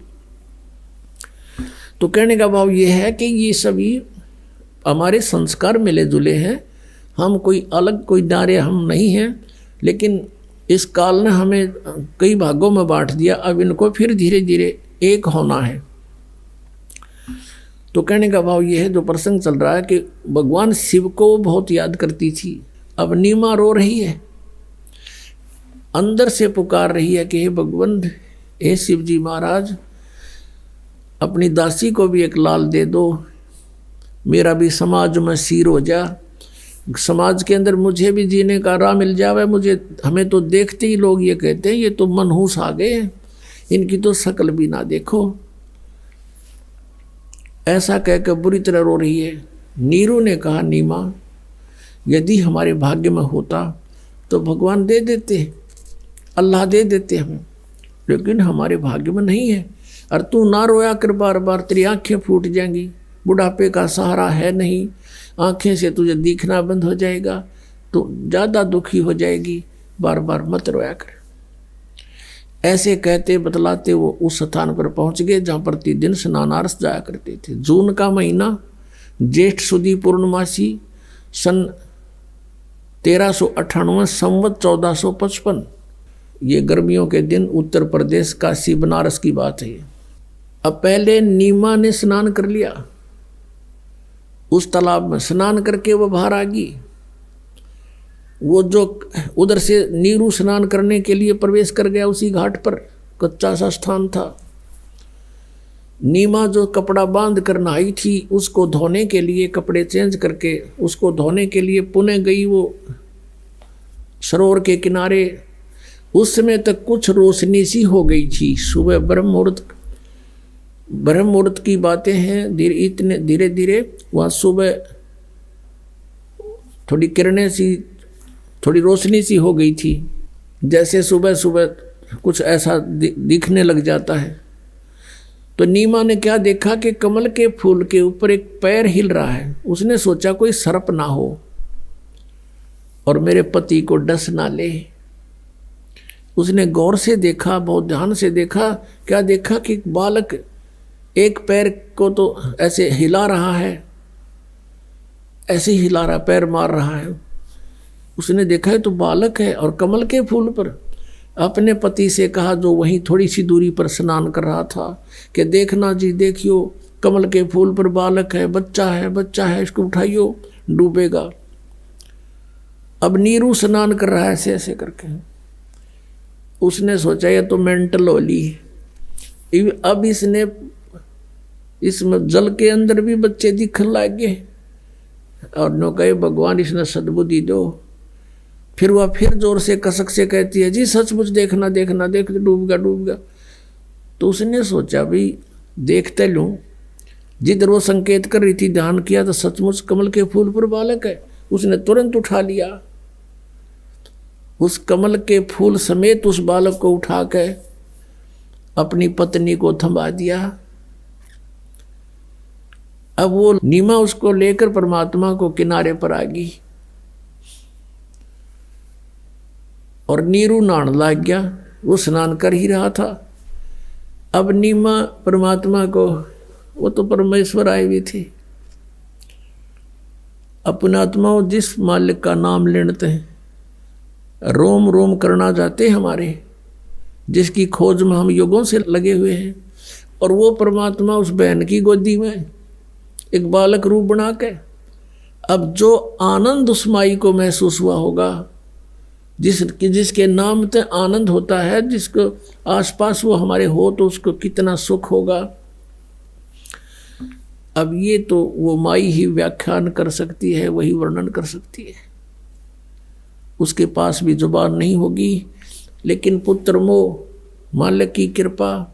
तो कहने का भाव ये है कि ये सभी हमारे संस्कार मिले जुले हैं, हम कोई अलग कोई नारे हम नहीं हैं, लेकिन इस काल ने हमें कई भागों में बांट दिया। अब इनको फिर धीरे धीरे एक होना है। तो कहने का भाव ये है, जो प्रसंग चल रहा है कि भगवान शिव को बहुत याद करती थी। अब नीमा रो रही है, अंदर से पुकार रही है कि हे भगवान, हे शिव जी महाराज, अपनी दासी को भी एक लाल दे दो, मेरा भी समाज में सिर हो जा, समाज के अंदर मुझे भी जीने का राह मिल जावे। हमें तो देखते ही लोग ये कहते हैं ये तो मनहूस आ गए हैं, इनकी तो शक्ल भी ना देखो। ऐसा कहकर बुरी तरह रो रही है। नीरू ने कहा, नीमा, यदि हमारे भाग्य में होता तो भगवान दे देते, अल्लाह दे देते हमें, लेकिन हमारे भाग्य में नहीं है। और तू ना रोया कर बार बार, तेरी आंखें फूट जाएंगी, बुढ़ापे का सहारा है नहीं, आंखें से तुझे दिखना बंद हो जाएगा, तो ज़्यादा दुखी हो जाएगी, बार बार मत रोया कर। ऐसे कहते बतलाते वो उस स्थान पर पहुंच गए जहाँ प्रतिदिन स्नानार्थ जाया करते थे। जून का महीना, ज्येष्ठ सुदी पूर्णमासी, सन 1398 संवत 1455। ये गर्मियों के दिन उत्तर प्रदेश काशी बनारस की बात है। अब पहले नीमा ने स्नान कर लिया उस तालाब में, स्नान करके वो बाहर आ गई। वो जो उधर से नीरू स्नान करने के लिए प्रवेश कर गया उसी घाट पर, कच्चा सा स्थान था। नीमा जो कपड़ा बांध कर नहाई थी उसको धोने के लिए, कपड़े चेंज करके उसको धोने के लिए पुनः गई वो सरोवर के किनारे। उस समय तक कुछ रोशनी सी हो गई थी। सुबह ब्रह्म मुहूर्त की बातें हैं। इतने धीरे धीरे वहाँ सुबह थोड़ी किरणें सी, थोड़ी रोशनी सी हो गई थी, जैसे सुबह सुबह कुछ ऐसा दिखने लग जाता है। तो नीमा ने क्या देखा कि कमल के फूल के ऊपर एक पैर हिल रहा है। उसने सोचा कोई सर्प ना हो और मेरे पति को डस ना ले। उसने गौर से देखा, बहुत ध्यान से देखा। क्या देखा कि बालक एक पैर को तो ऐसे हिला रहा है, ऐसे हिला रहा, पैर मार रहा है। उसने देखा है तो बालक है और कमल के फूल पर। अपने पति से कहा, जो वहीं थोड़ी सी दूरी पर स्नान कर रहा था, कि देखना जी, देखियो कमल के फूल पर बालक है, बच्चा है, इसको उठाइयो, डूबेगा। अब नीरू स्नान कर रहा है ऐसे ऐसे करके। उसने सोचा ये तो मेंटल होली। अब इसने इसमें जल के अंदर भी बच्चे दिखने लग गए और नो कहे भगवान इसने सद्बुद्धि दो। फिर वह फिर जोर से कसक से कहती है, जी सचमुच देखना देखना, देख डूब गया। तो उसने सोचा भी देखते लूँ। जिधर वो संकेत कर रही थी ध्यान किया तो सचमुच कमल के फूल पर बालक है। उसने तुरंत उठा लिया, उस कमल के फूल समेत उस बालक को उठा के अपनी पत्नी को थमा दिया। अब वो नीमा उसको लेकर परमात्मा को किनारे पर आ गई और नीरू नहाने लग गया। वो स्नान कर ही रहा था। अब नीमा परमात्मा को, वो तो परमेश्वर आए हुए थे, अपने आत्माओं जिस मालिक का नाम लेते हैं, रोम रोम करना चाहते हमारे, जिसकी खोज में हम युगों से लगे हुए हैं। और वो परमात्मा उस बहन की गोदी में एक बालक रूप बना के, अब जो आनंद उस माई को महसूस हुआ होगा, जिसके नाम से आनंद होता है, जिसको आसपास वो हमारे हो तो उसको कितना सुख होगा। अब ये तो वो माई ही व्याख्यान कर सकती है, वही वर्णन कर सकती है। उसके पास भी जुबान नहीं होगी। लेकिन पुत्र मोह, मालिक की कृपा,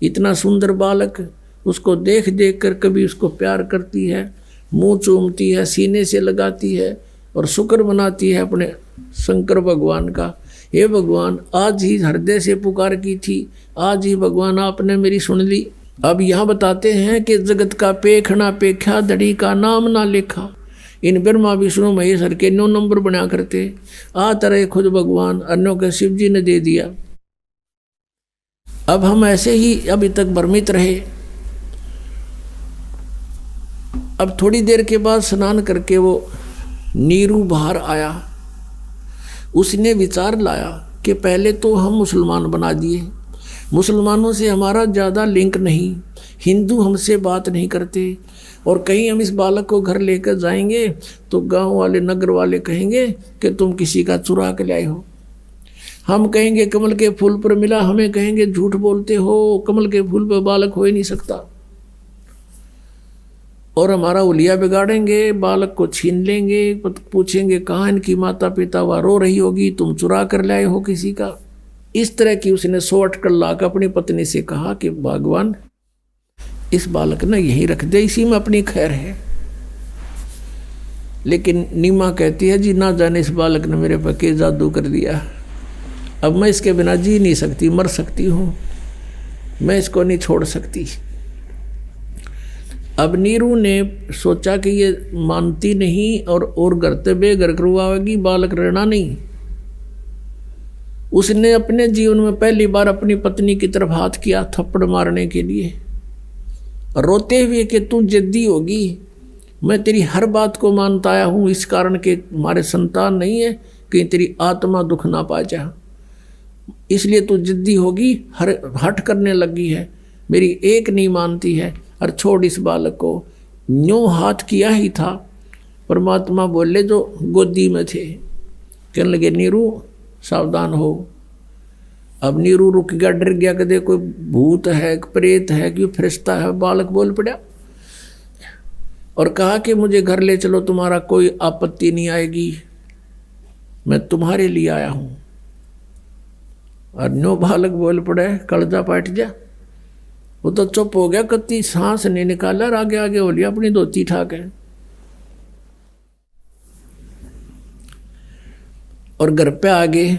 इतना सुंदर बालक, उसको देख देख कर कभी उसको प्यार करती है, मुंह चूमती है, सीने से लगाती है और शुक्र मनाती है अपने शंकर भगवान का। हे भगवान, आज ही हृदय से पुकार की थी, आज ही भगवान आपने मेरी सुन ली। अब यहाँ बताते हैं कि जगत का पेखना पेख्या, धड़ी का नाम ना लेखा। इन ब्रह्मा विष्णु महेश्वर के 9 नंबर बना करते आ तरह खुद भगवान, अन्यों के शिव जी ने दे दिया। अब हम ऐसे ही अभी तक भ्रमित रहे। अब थोड़ी देर के बाद स्नान करके वो नीरू बाहर आया। उसने विचार लाया कि पहले तो हम मुसलमान बना दिए, मुसलमानों से हमारा ज़्यादा लिंक नहीं, हिंदू हमसे बात नहीं करते, और कहीं हम इस बालक को घर लेकर जाएंगे तो गांव वाले, नगर वाले कहेंगे कि तुम किसी का चुरा के लाए हो। हम कहेंगे कमल के फूल पर मिला, हमें कहेंगे झूठ बोलते हो, कमल के फूल पर बालक हो ही नहीं सकता, और हमारा उलिया बिगाड़ेंगे, बालक को छीन लेंगे, पूछेंगे कहाँ इनकी माता पिता, वह रो रही होगी, तुम चुरा कर लाए हो किसी का। इस तरह की उसने 100 अटकल लाकर अपनी पत्नी से कहा कि भगवान इस बालक ने यहीं रख दे, इसी में अपनी खैर है। लेकिन नीमा कहती है, जी ना जाने इस बालक ने मेरे पर के जादू कर दिया, अब मैं इसके बिना जी नहीं सकती, मर सकती हूँ, मैं इसको नहीं छोड़ सकती। अब नीरू ने सोचा कि ये मानती नहीं और घर ते बेघर करवाएगी, बालक रहना नहीं। उसने अपने जीवन में पहली बार अपनी पत्नी की तरफ हाथ किया थप्पड़ मारने के लिए, रोते हुए कि तू जिद्दी होगी, मैं तेरी हर बात को मानता आया हूँ, इस कारण के हमारे संतान नहीं है कि तेरी आत्मा दुख ना पा जा, इसलिए तू जिद्दी होगी, हट करने लगी है, मेरी एक नहीं मानती है, और छोड़ इस बालक को। न्यों हाथ किया ही था, परमात्मा बोले जो गोदी में थे, कहने लगे नीरू सावधान हो। अब नीरू रुक गया, डर गया, कदे कोई भूत है, प्रेत है, कि फरिश्ता है। बालक बोल पड़ा और कहा कि मुझे घर ले चलो, तुम्हारा कोई आपत्ति नहीं आएगी, मैं तुम्हारे लिए आया हूं। और नो बालक बोल पड़े, कलजा पाट जा। वो तो चुप हो गया, कत्ती सांस नहीं निकाला, और आगे आगे हो लिया अपनी धोती ठाक है। और घर पे आ गए।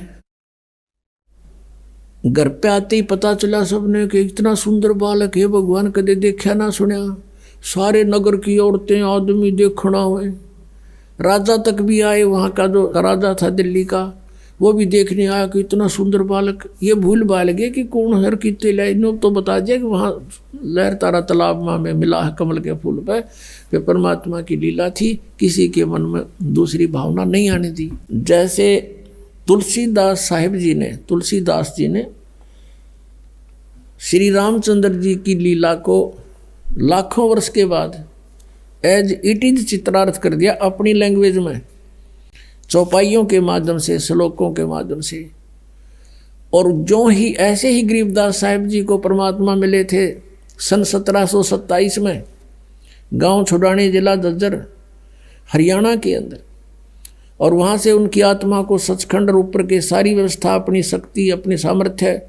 घर पे आते ही पता चला सबने कि इतना सुंदर बालक है, भगवान कदे देखा ना सुना। सारे नगर की औरतें आदमी देखना हुए, राजा तक भी आए, वहाँ का जो राजा था दिल्ली का, वो भी देखने आया कि इतना सुंदर बालक। ये भूल भाल गए कि कौन हर कितने लाए, नो तो बता दिया कि वहाँ लहर तारा तालाब में मिला है कमल के फूल पे परमात्मा की लीला थी, किसी के मन में दूसरी भावना नहीं आने दी। जैसे तुलसीदास जी ने श्री रामचंद्र जी की लीला को लाखों वर्ष के बाद एज इट इज चित्रार्थ कर दिया अपनी लैंग्वेज में, चौपाइयों के माध्यम से, श्लोकों के माध्यम से। और जो ही ऐसे ही गरीबदास साहिब जी को परमात्मा मिले थे सन 1727 में, गांव छुड़ानी, जिला झज्जर, हरियाणा के अंदर। और वहाँ से उनकी आत्मा को सचखंड और ऊपर के सारी व्यवस्था, अपनी शक्ति, अपनी सामर्थ्य,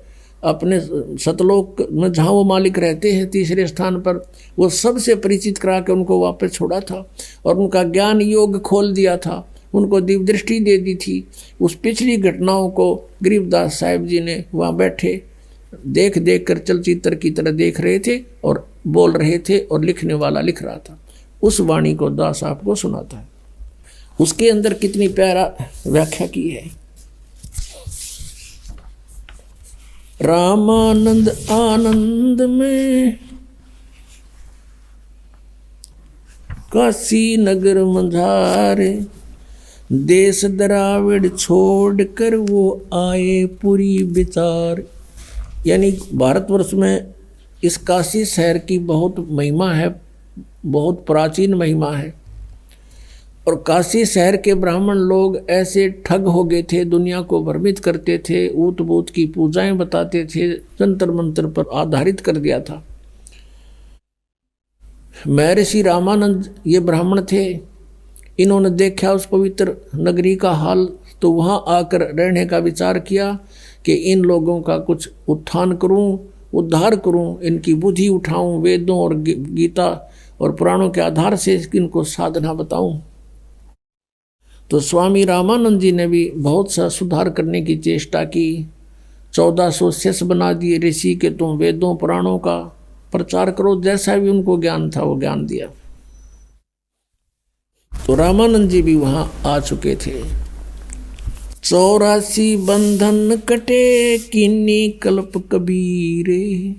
अपने सतलोक में जहाँ वो मालिक रहते हैं तीसरे स्थान पर, वो सबसे परिचित करा के उनको वापस छोड़ा था और उनका ज्ञान योग खोल दिया था, उनको दिव्य दृष्टि दे दी थी। उस पिछली घटनाओं को गरीबदास साहिब जी ने वहाँ बैठे देख देख कर चलचित्र की तरह देख रहे थे और बोल रहे थे, और लिखने वाला लिख रहा था। उस वाणी को दास आपको सुनाता है। उसके अंदर कितनी प्यारा व्याख्या की है। रामानंद आनंद में काशी नगर मंझारे, देश द्राविड़ छोड़ कर वो आए पूरी विचार। यानी भारतवर्ष में इस काशी शहर की बहुत महिमा है, बहुत प्राचीन महिमा है। और काशी शहर के ब्राह्मण लोग ऐसे ठग हो गए थे, दुनिया को भ्रमित करते थे, ऊत बूत की पूजाएं बताते थे, जंतर मंतर पर आधारित कर दिया था। महर्षि रामानंद ये ब्राह्मण थे, इन्होंने देखा उस पवित्र नगरी का हाल, तो वहाँ आकर रहने का विचार किया कि इन लोगों का कुछ उत्थान करूं, उद्धार करूं, इनकी बुद्धि उठाऊं, वेदों और गीता और पुराणों के आधार से इनको साधना बताऊं। तो स्वामी रामानंद जी ने भी बहुत सा सुधार करने की चेष्टा की। 1400 शिष्य बना दिए ऋषि के, तुम वेदों पुराणों का प्रचार करो, जैसा भी उनको ज्ञान था वो ज्ञान दिया। तो रामानंद जी भी वहां आ चुके थे। 84 बंधन कटे किन्नी कल्प कबीरे,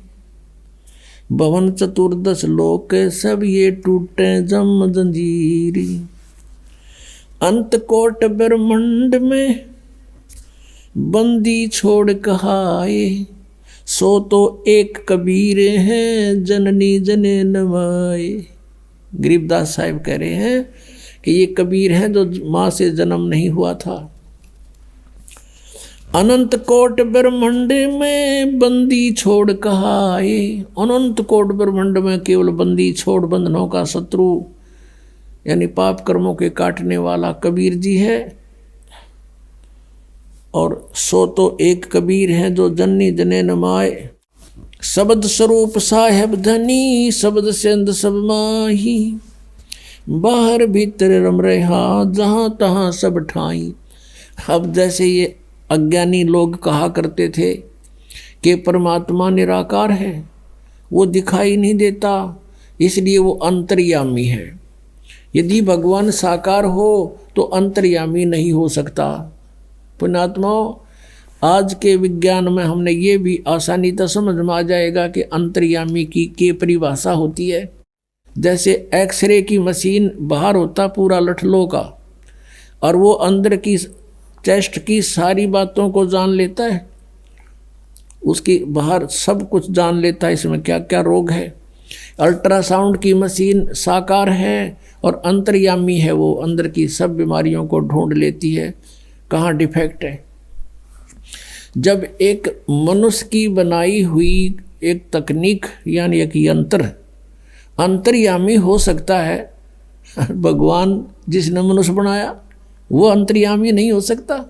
भवन चतुर्दश लोक सब ये टूटे जम जंजीरी। अंत कोट ब्रह्मंड में बंदी छोड़ कहाए, सो तो एक कबीर हैं जननी जने नवाए। गरीबदास साहिब कह रहे हैं कि ये कबीर हैं जो माँ से जन्म नहीं हुआ था। अनंत कोट ब्रह्मंड में बंदी छोड़ कहाए। अनंत कोट ब्रह्मंड में केवल बंदी छोड़, बंधनों का शत्रु यानी पाप कर्मों के काटने वाला कबीर जी है। और सो तो एक कबीर है जो जननी जने नमाए। शब्द स्वरूप साहेब धनी, शब्द सेंद सब माही, बाहर भीतर रम रहा जहाँ तहाँ सब ठाई। अब जैसे ये अज्ञानी लोग कहा करते थे कि परमात्मा निराकार है, वो दिखाई नहीं देता, इसलिए वो अंतर्यामी है। यदि भगवान साकार हो तो अंतर्यामी नहीं हो सकता। पुण्यात्माओं, आज के विज्ञान में हमने ये भी आसानी से समझ में आ जाएगा कि अंतर्यामी की परिभाषा होती है। जैसे एक्सरे की मशीन बाहर होता पूरा लठलों का, और वो अंदर की चेस्ट की सारी बातों को जान लेता है, उसकी बाहर सब कुछ जान लेता है, इसमें क्या क्या रोग है। अल्ट्रासाउंड की मशीन साकार है और अंतर्यामी है, वो अंदर की सब बीमारियों को ढूंढ लेती है कहाँ डिफेक्ट है। जब एक मनुष्य की बनाई हुई एक तकनीक यानी एक यंत्र अंतर्यामी हो सकता है, भगवान जिसने मनुष्य बनाया वो अंतर्यामी नहीं हो सकता।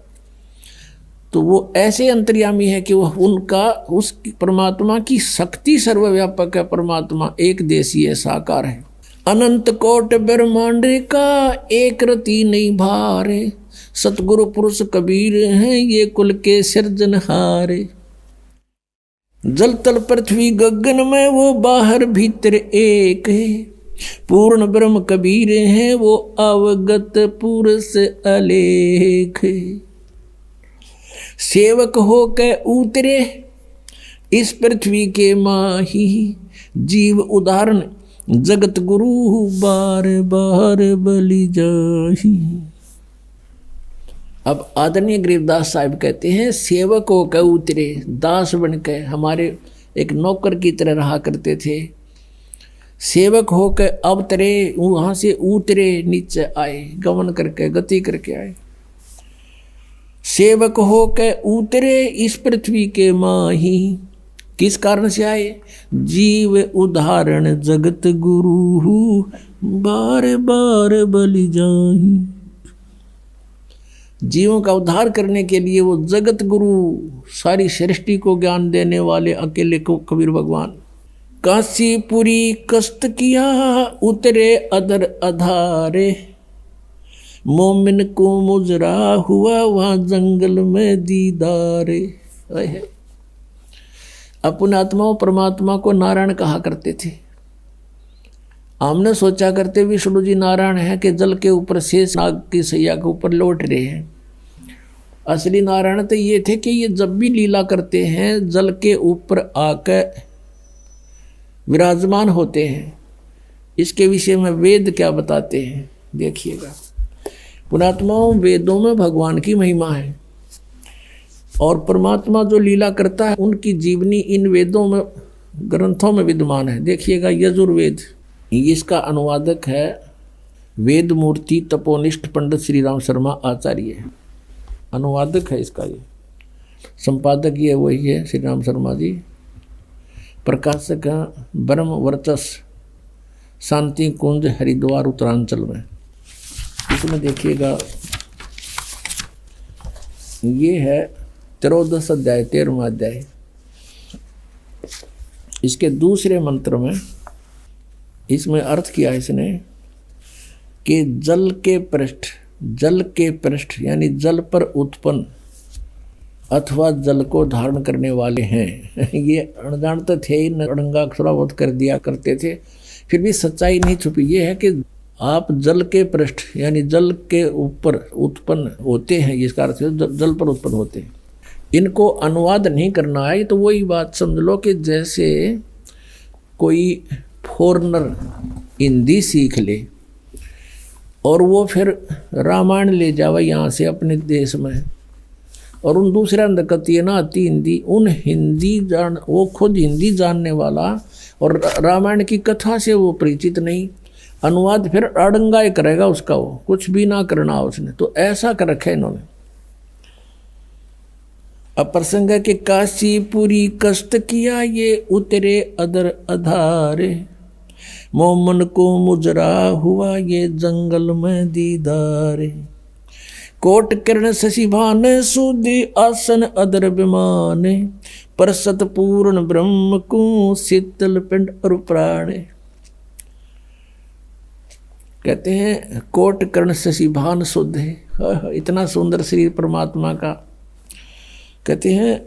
तो वो ऐसे अंतर्यामी है कि वो उनका उस परमात्मा की शक्ति सर्वव्यापक है। परमात्मा एक देशी है, साकार है। अनंत कोट ब्रह्मांड का एक रति नहीं भारे, सतगुरु पुरुष कबीर हैं ये कुल के सिरजनहारे। जल तल पृथ्वी गगन में वो बाहर भीतर एक है, पूर्ण ब्रह्म कबीर हैं वो अवगत पुरुष अलेख। सेवक हो के उतरे इस पृथ्वी के माही, जीव उदाहरण जगत गुरु बार बार बलि जाही। अब आदरणीय गरीबदास साहब कहते हैं सेवक हो के उतरे, दास बन के हमारे एक नौकर की तरह रहा करते थे। सेवक हो के अवतरे, वहाँ से उतरे नीचे आए, गमन करके गति करके आए। सेवक हो के उतरे इस पृथ्वी के माही, किस कारण से आए? जीव उदाहरण जगत गुरु बार बार बलि जाही। जीवों का उद्धार करने के लिए वो जगत गुरु, सारी सृष्टि को ज्ञान देने वाले अकेले को कबीर भगवान। काशीपुरी कष्ट किया उतरे अदर अधारे, मोमिन को मुजरा हुआ वहाँ जंगल में दीदारे। अपने आत्माओं परमात्मा को नारायण कहा करते थे। हमने सोचा करते विष्णु जी नारायण है कि जल के ऊपर शेष नाग की सैया के ऊपर लौट रहे हैं। असली नारायण तो ये थे कि ये जब भी लीला करते हैं जल के ऊपर आकर विराजमान होते हैं। इसके विषय में वेद क्या बताते हैं देखिएगा। पुणात्माओं, वेदों में भगवान की महिमा है और परमात्मा जो लीला करता है उनकी जीवनी इन वेदों में, ग्रंथों में विद्यमान है। देखिएगा यजुर्वेद, इसका अनुवादक है वेद मूर्ति तपोनिष्ठ पंडित श्री राम शर्मा आचार्य, अनुवादक है इसका। ये संपादक ये वही है श्री राम शर्मा जी। प्रकाशक हैं ब्रह्म वर्चस शांति कुंज हरिद्वार उत्तरांचल में। इसमें देखिएगा ये है 13 अध्याय 13वां अध्याय। इसके दूसरे मंत्र में इसमें अर्थ किया इसने कि जल के पृष्ठ यानी जल पर उत्पन्न अथवा जल को धारण करने वाले हैं। ये अणजानते थे ही, अड़ंगा थोड़ा बहुत कर दिया करते थे, फिर भी सच्चाई नहीं छुपी। ये है कि आप जल के पृष्ठ यानी जल के ऊपर उत्पन्न होते हैं, इसका अर्थ जल पर उत्पन्न होते हैं। इनको अनुवाद नहीं करना है तो वही बात समझ लो कि जैसे कोई फॉरेनर हिंदी सीख ले और वो फिर रामायण ले जावे यहाँ से अपने देश में, और उन दूसरा अंधकती ना आती हिंदी, उन हिंदी वो खुद हिंदी जानने वाला और रामायण की कथा से वो परिचित नहीं, अनुवाद फिर अड़ंगाई करेगा उसका, वो कुछ भी ना करना उसने। तो ऐसा कर रखा है इन्होंने। अब प्रसंग है कि काशीपुरी कष्ट किया ये उतरे अदर अधारे, मोमन को मुजरा हुआ ये जंगल में दीदारे। कोट किरण शशिभान सुधि आसन अदर विमाने, परसत पूर्ण ब्रह्म को शीतल पिंड और प्राणे। कहते हैं कोट किरण शशिभान शुद्ध है, इतना सुंदर शरीर परमात्मा का। कहते हैं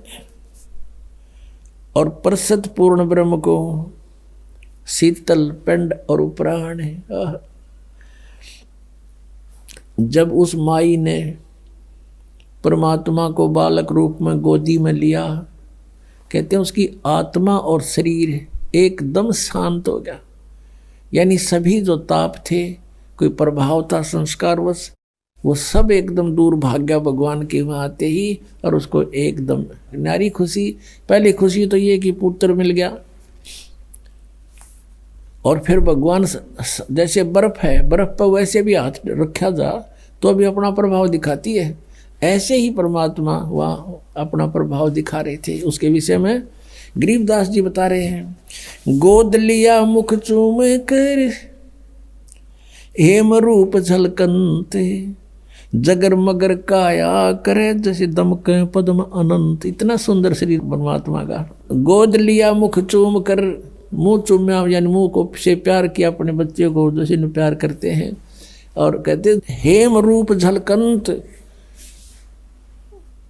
और परसत पूर्ण ब्रह्म को शीतल पिंड और प्राण है। जब उस माई ने परमात्मा को बालक रूप में गोदी में लिया, कहते हैं उसकी आत्मा और शरीर एकदम शांत हो गया। यानी सभी जो ताप थे, कोई प्रभाव था संस्कारवश, वो सब एकदम दूर भाग गया भगवान के वहाँ आते ही। और उसको एकदम नारी खुशी। पहले खुशी तो ये कि पुत्र मिल गया, और फिर भगवान जैसे बर्फ है, बर्फ पर वैसे भी हाथ रखा जा तो भी अपना प्रभाव दिखाती है, ऐसे ही परमात्मा वहाँ अपना प्रभाव दिखा रहे थे। उसके विषय में गरीबदास जी बता रहे हैं, गोद लिया मुख चूम कर हेम रूप झलकंते, जगर मगर काया करे जैसे दमके पद्म अनंत। इतना सुंदर शरीर परमात्मा का। गोद लिया मुख चूम कर, मुंह चूम्या यानी मुंह को से प्यार किया अपने बच्चे को जैसे प्यार करते हैं। और कहते हेम रूप झलकंत,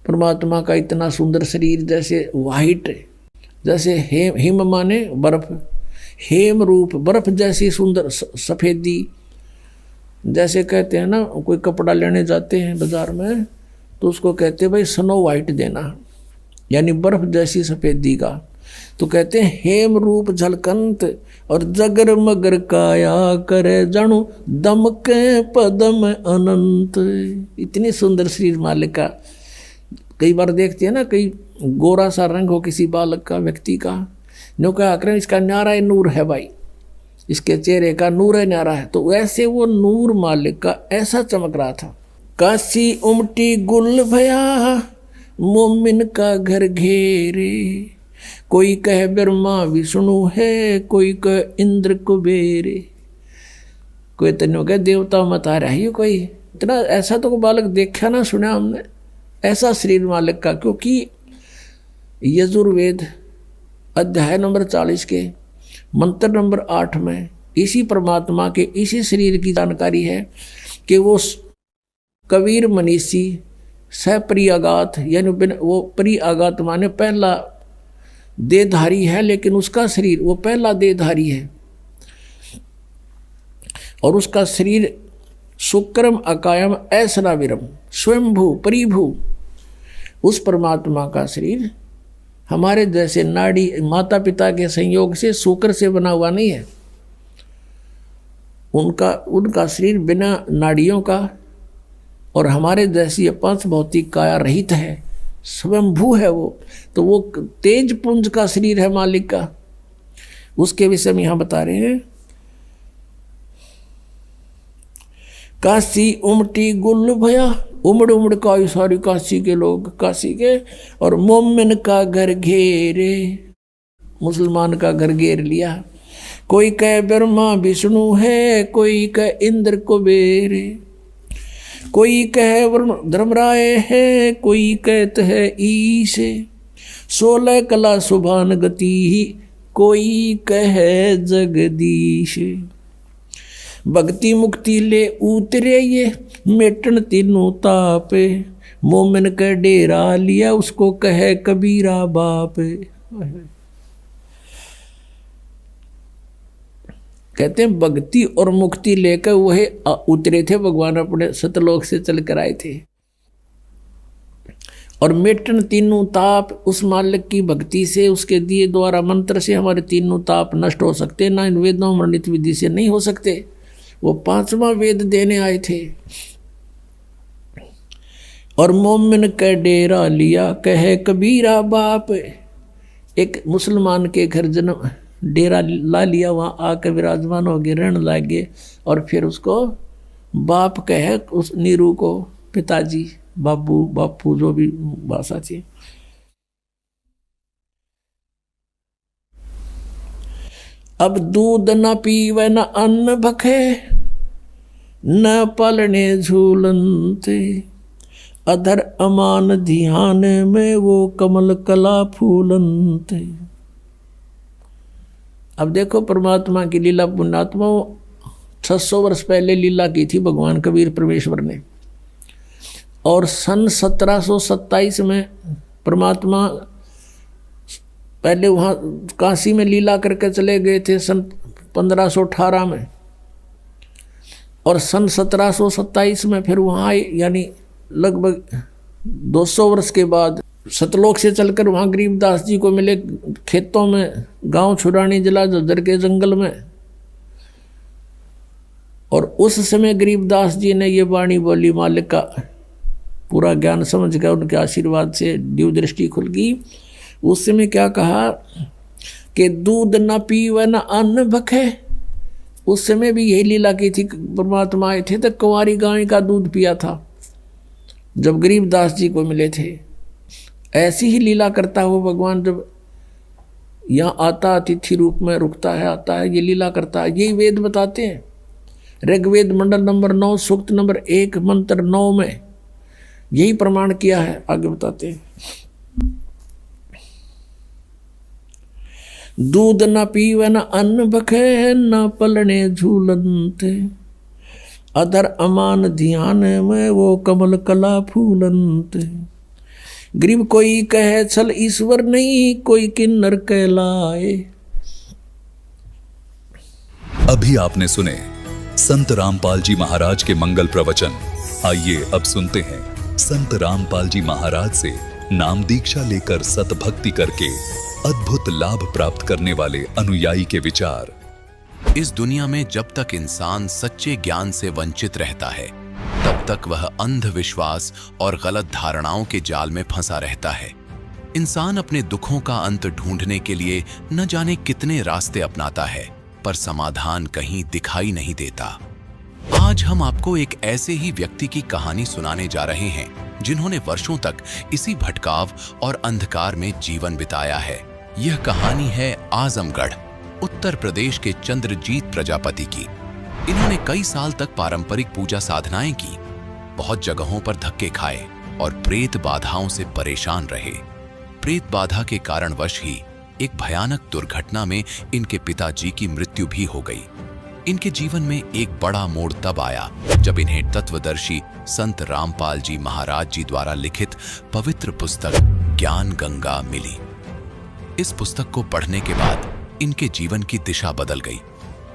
परमात्मा का इतना सुंदर शरीर, जैसे वाइट, जैसे हिम माने बर्फ, हेम रूप बर्फ जैसी सुंदर सफेदी। जैसे कहते हैं ना, कोई कपड़ा लेने जाते हैं बाजार में तो उसको कहते हैं भाई स्नो वाइट देना, यानी बर्फ जैसी सफेदी का। तो कहते हैं हेम रूप झलकंत और जगर मगर काया करे जाणु दमके पदम अनंत। इतनी सुंदर शरीर मालिक का। कई बार देखते हैं ना, कई गोरा सा रंग हो किसी बालक का, व्यक्ति का, नो क्या करें इसका न्यारा नूर है भाई, इसके चेहरे का नूर है न्यारा है। तो वैसे वो नूर मालिक का ऐसा चमक रहा था। काशी उमटी गुल भया मोमिन का घर घेरे, कोई कह ब्रह्मा विष्णु है, कोई कह इंद्र कुबेरे, कोई तन्नो कह देवता मत आ रहा है। कोई इतना ऐसा तो बालक देखा ना सुना हमने, ऐसा शरीर मालिक का। क्योंकि यजुर्वेद अध्याय नंबर 40 के मंत्र नंबर 8 में इसी परमात्मा के इसी शरीर की जानकारी है कि वो कबीर मनीषी सप्रियागात, यानी वो प्रियागात माने पहला देहधारी है, लेकिन उसका शरीर वो पहला देहधारी है। और उसका शरीर शुक्रम अकायम ऐसनाविरम स्वयंभू परिभू। उस परमात्मा का शरीर हमारे जैसे नाड़ी माता पिता के संयोग से शुक्र से बना हुआ नहीं है। उनका शरीर बिना नाड़ियों का और हमारे जैसी पांच भौतिक काया रहित है, स्वयंभू है वो। तो वो तेज पुंज का शरीर है मालिक का। उसके विषय में यहां बता रहे हैं, काशी उमटी गुल भया, उमड़ उमड़ का सारी काशी के लोग, काशी के, और मोमिन का घर घेरे, मुसलमान का घर घेर लिया। कोई कह ब्रह्मा विष्णु है, कोई कह इंद्र कुबेर, कोई कह धर्मराय है, कोई कहते है ईश, 16 कला सुभान गति, कोई कहे जगदीश। भक्ति मुक्ति ले उतरे ये, मेटन तीनों तापे, मोमिन का डेरा लिया, उसको कहे कबीरा बाप। कहते हैं भक्ति और मुक्ति लेकर वह उतरे थे भगवान, अपने सतलोक से चल कर आए थे। और मेटन तीनों ताप, उस मालिक की भक्ति से, उसके दिए द्वारा मंत्र से हमारे तीनों ताप नष्ट हो सकते, ना इन वेदों वर्णित विधि से नहीं हो सकते। वो 5वां वेद देने आए थे। और मोमिन का डेरा लिया, कहे कबीरा बाप। एक मुसलमान के घर जन्म डेरा ला लिया, वहाँ आकर विराजमान हो गए, रण लागे, और फिर उसको बाप कहे, उस नीरू को पिताजी, बाबू, बापू, जो भी भाषा थी। अब दूध न पीवे न अन्न भखे, न पलने झूलनते, अधर अमान ध्यान में वो कमल कला फूलनते। अब देखो परमात्मा की लीला, पुण्यात्मा 600 वर्ष पहले लीला की थी भगवान कबीर परमेश्वर ने। और सन 1727 में परमात्मा पहले वहाँ काशी में लीला करके चले गए थे सन 1518 में, और सन 1727 में फिर वहाँ आए, यानी लगभग 200 वर्ष के बाद सतलोक से चलकर वहाँ गरीबदास जी को मिले खेतों में, गांव छुरानी जिला झज्जर के जंगल में। और उस समय गरीबदास जी ने ये वाणी बोली, मालिक का पूरा ज्ञान समझ गया, उनके आशीर्वाद से दिव्य दृष्टि खुल गई। उस समय क्या कहा कि दूध न पीवे न अन्न भखे। उस समय भी यही लीला की थी, परमात्मा आए थे तो कुंवारी गाय का दूध पिया था जब गरीबदास जी को मिले थे। ऐसी ही लीला करता हो भगवान, जब यहाँ आता अतिथि रूप में रुकता है, आता है, ये लीला करता है। यही वेद बताते हैं, ऋग्वेद मंडल नंबर 9 सूक्त नंबर 1 मंत्र 9 में यही प्रमाण किया है। आगे बताते हैं, दूध न पीवे न अन्न भखे, न पलने झूलंत, अधर अमान ध्यान में वो कमल कला फूलंत। गरीब कोई कहे छल ईश्वर नहीं, कोई किन्नर कहलाए। अभी आपने सुने संत रामपाल जी महाराज के मंगल प्रवचन। आइए अब सुनते हैं संत रामपाल जी महाराज से नाम दीक्षा लेकर सतभक्ति करके अद्भुत लाभ प्राप्त करने वाले अनुयायी के विचार। इस दुनिया में जब तक इंसान सच्चे ज्ञान से वंचित रहता है, तब तक वह अंधविश्वास और गलत धारणाओं के जाल में फंसा रहता है। इंसान अपने दुखों का अंत ढूंढने के लिए न जाने कितने रास्ते अपनाता है, पर समाधान कहीं दिखाई नहीं देता। आज हम आपको एक ऐसे ही व्यक्ति की कहानी सुनाने जा रहे हैं, जिन्होंने वर्षों तक इसी भटकाव और अंधकार में जीवन बिताया है। यह कहानी है आजमगढ़, उत्तर प्रदेश के चंद्रजीत प्रजापति की। इन्होंने कई साल तक पारंपरिक पूजा साधनाएं की, बहुत जगहों पर धक्के खाए और प्रेत बाधाओं से परेशान रहे। प्रेत बाधा के कारणवश ही एक भयानक दुर्घटना में इनके पिताजी की मृत्यु भी हो गई। इनके जीवन में एक बड़ा मोड़ तब आया जब इन्हें तत्वदर्शी संत रामपाल जी महाराज जी द्वारा लिखित पवित्र पुस्तक ज्ञान गंगा मिली। इस पुस्तक को पढ़ने के बाद इनके जीवन की दिशा बदल गई।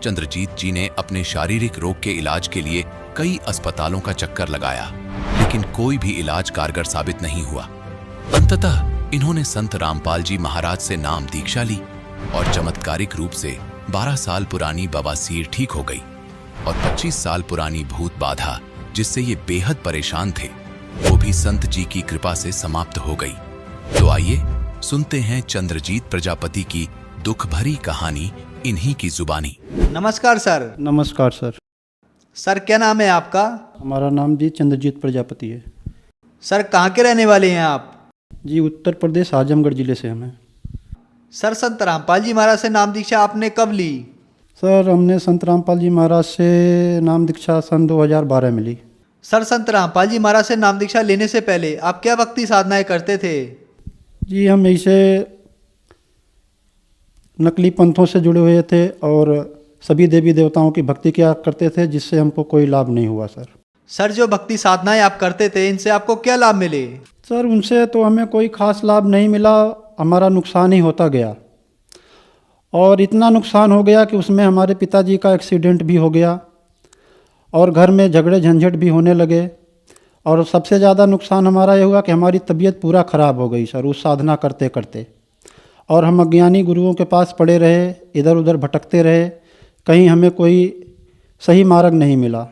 चंद्रजीत जी ने अपने शारीरिक रोग के इलाज के लिए कई अस्पतालों का चक्कर लगाया, लेकिन कोई भी इलाज कारगर साबित नहीं हुआ। अंततः इन्होंने संत रामपाल जी महाराज से नाम दीक्षा ली और चमत्कारिक रूप से 12 साल पुरानी बवासीर ठीक हो गई और 25 साल पुरानी भूत बाधा, जिससे ये बेहद परेशान थे, वो भी संत जी की कृपा से समाप्त हो गई। तो आइए सुनते हैं चंद्रजीत प्रजापति की दुख भरी कहानी इन्हीं की जुबानी। नमस्कार सर। नमस्कार सर। सर क्या नाम है आपका? हमारा नाम जी चंद्रजीत प्रजापति है। सर कहाँ के रहने वाले हैं आप? जी उत्तर प्रदेश आजमगढ़ जिले से हमें। सर संत रामपाल जी महाराज से नाम दीक्षा आपने कब ली? सर हमने संत रामपाल जी महाराज से नाम दीक्षा सन 2012 में ली। सर संत रामपाल जी महाराज से नाम दीक्षा लेने से पहले आप क्या भक्ति साधनाएं करते थे? जी हम ऐसे नकली पंथों से जुड़े हुए थे और सभी देवी देवताओं की भक्ति किया करते थे, जिससे हमको कोई लाभ नहीं हुआ सर। सर जो भक्ति साधनाएं आप करते थे, इनसे आपको क्या लाभ मिले? सर उनसे तो हमें कोई खास लाभ नहीं मिला, हमारा नुकसान ही होता गया। और इतना नुकसान हो गया कि उसमें हमारे पिताजी का एक्सीडेंट भी हो गया और घर में झगड़े झंझट भी होने लगे। और सबसे ज़्यादा नुकसान हमारा ये हुआ कि हमारी तबीयत पूरा ख़राब हो गई सर उस साधना करते करते। और हम अज्ञानी गुरुओं के पास पड़े रहे, इधर उधर भटकते रहे, कहीं हमें कोई सही मार्ग नहीं मिला।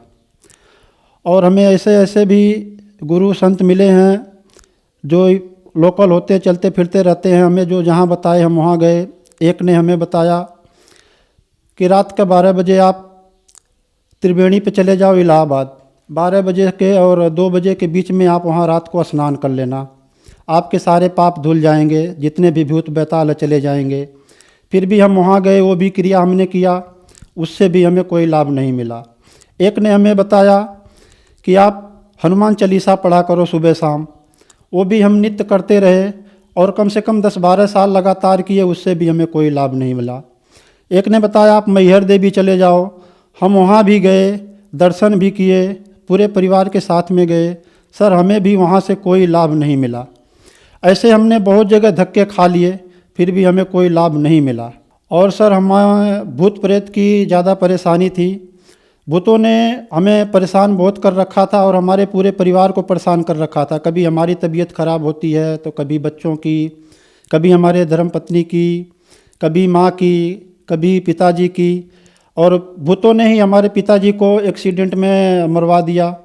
और हमें ऐसे ऐसे भी गुरु संत मिले हैं जो लोकल होते चलते फिरते रहते हैं, हमें जो जहाँ बताए हम वहाँ गए। एक ने हमें बताया कि रात के 12 बजे आप त्रिवेणी पे चले जाओ इलाहाबाद, 12 बजे के और 2 बजे के बीच में आप वहाँ रात को स्नान कर लेना, आपके सारे पाप धुल जाएंगे, जितने भी भूत बैताल चले जाएंगे। फिर भी हम वहाँ गए, वो भी क्रिया हमने किया, उससे भी हमें कोई लाभ नहीं मिला। एक ने हमें बताया कि आप हनुमान चालीसा पढ़ा करो सुबह शाम, वो भी हम नित्य करते रहे और कम से कम 10-12 साल लगातार किए, उससे भी हमें कोई लाभ नहीं मिला। एक ने बताया आप मैहर देवी चले जाओ, हम वहाँ भी गए, दर्शन भी किए, पूरे परिवार के साथ में गए, सर हमें भी वहाँ से कोई लाभ नहीं मिला। ऐसे हमने बहुत जगह धक्के खा लिए, फिर भी हमें कोई लाभ नहीं मिला। और सर हमें भूत प्रेत की ज़्यादा परेशानी थी, भूतों ने हमें परेशान बहुत कर रखा था और हमारे पूरे परिवार को परेशान कर रखा था। कभी हमारी तबीयत खराब होती है तो कभी बच्चों की, कभी हमारे धर्मपत्नी की, कभी माँ की, कभी पिताजी की। और भूतों ने ही हमारे पिताजी को एक्सीडेंट में मरवा दिया।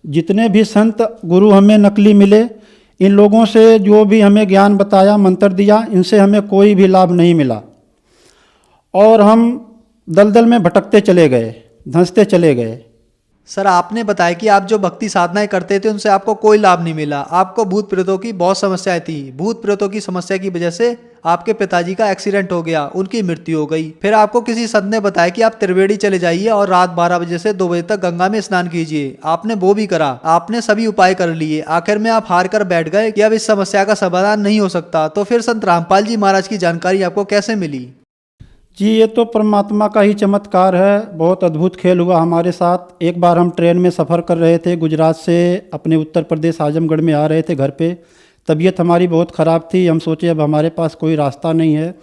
जितने भी संत गुरु हमें नकली मिले, इन लोगों से जो भी हमें ज्ञान बताया, मंत्र दिया, इनसे हमें कोई भी लाभ नहीं मिला और हम दलदल में भटकते चले गए, धंसते चले गए। सर, आपने बताया कि आप जो भक्ति साधनाएं करते थे उनसे आपको कोई लाभ नहीं मिला, आपको भूत प्रेतों की बहुत समस्याएं थी। भूत प्रेतों की समस्या की वजह से आपके पिताजी का एक्सीडेंट हो गया, उनकी मृत्यु हो गई। फिर आपको किसी संत ने बताया कि आप त्रिवेणी चले जाइए और रात 12 बजे से 2 बजे तक गंगा में स्नान कीजिए। आपने वो भी करा, आपने सभी उपाय कर लिए, आखिर में आप हार कर बैठ गए कि अब इस समस्या का समाधान नहीं हो सकता। तो फिर संत रामपाल जी महाराज की जानकारी आपको कैसे मिली? जी, ये तो परमात्मा का ही चमत्कार है। बहुत अद्भुत खेल हुआ हमारे साथ। एक बार हम ट्रेन में सफ़र कर रहे थे, गुजरात से अपने उत्तर प्रदेश आजमगढ़ में आ रहे थे घर पे। तबीयत हमारी बहुत ख़राब थी। हम सोचे अब हमारे पास कोई रास्ता नहीं है।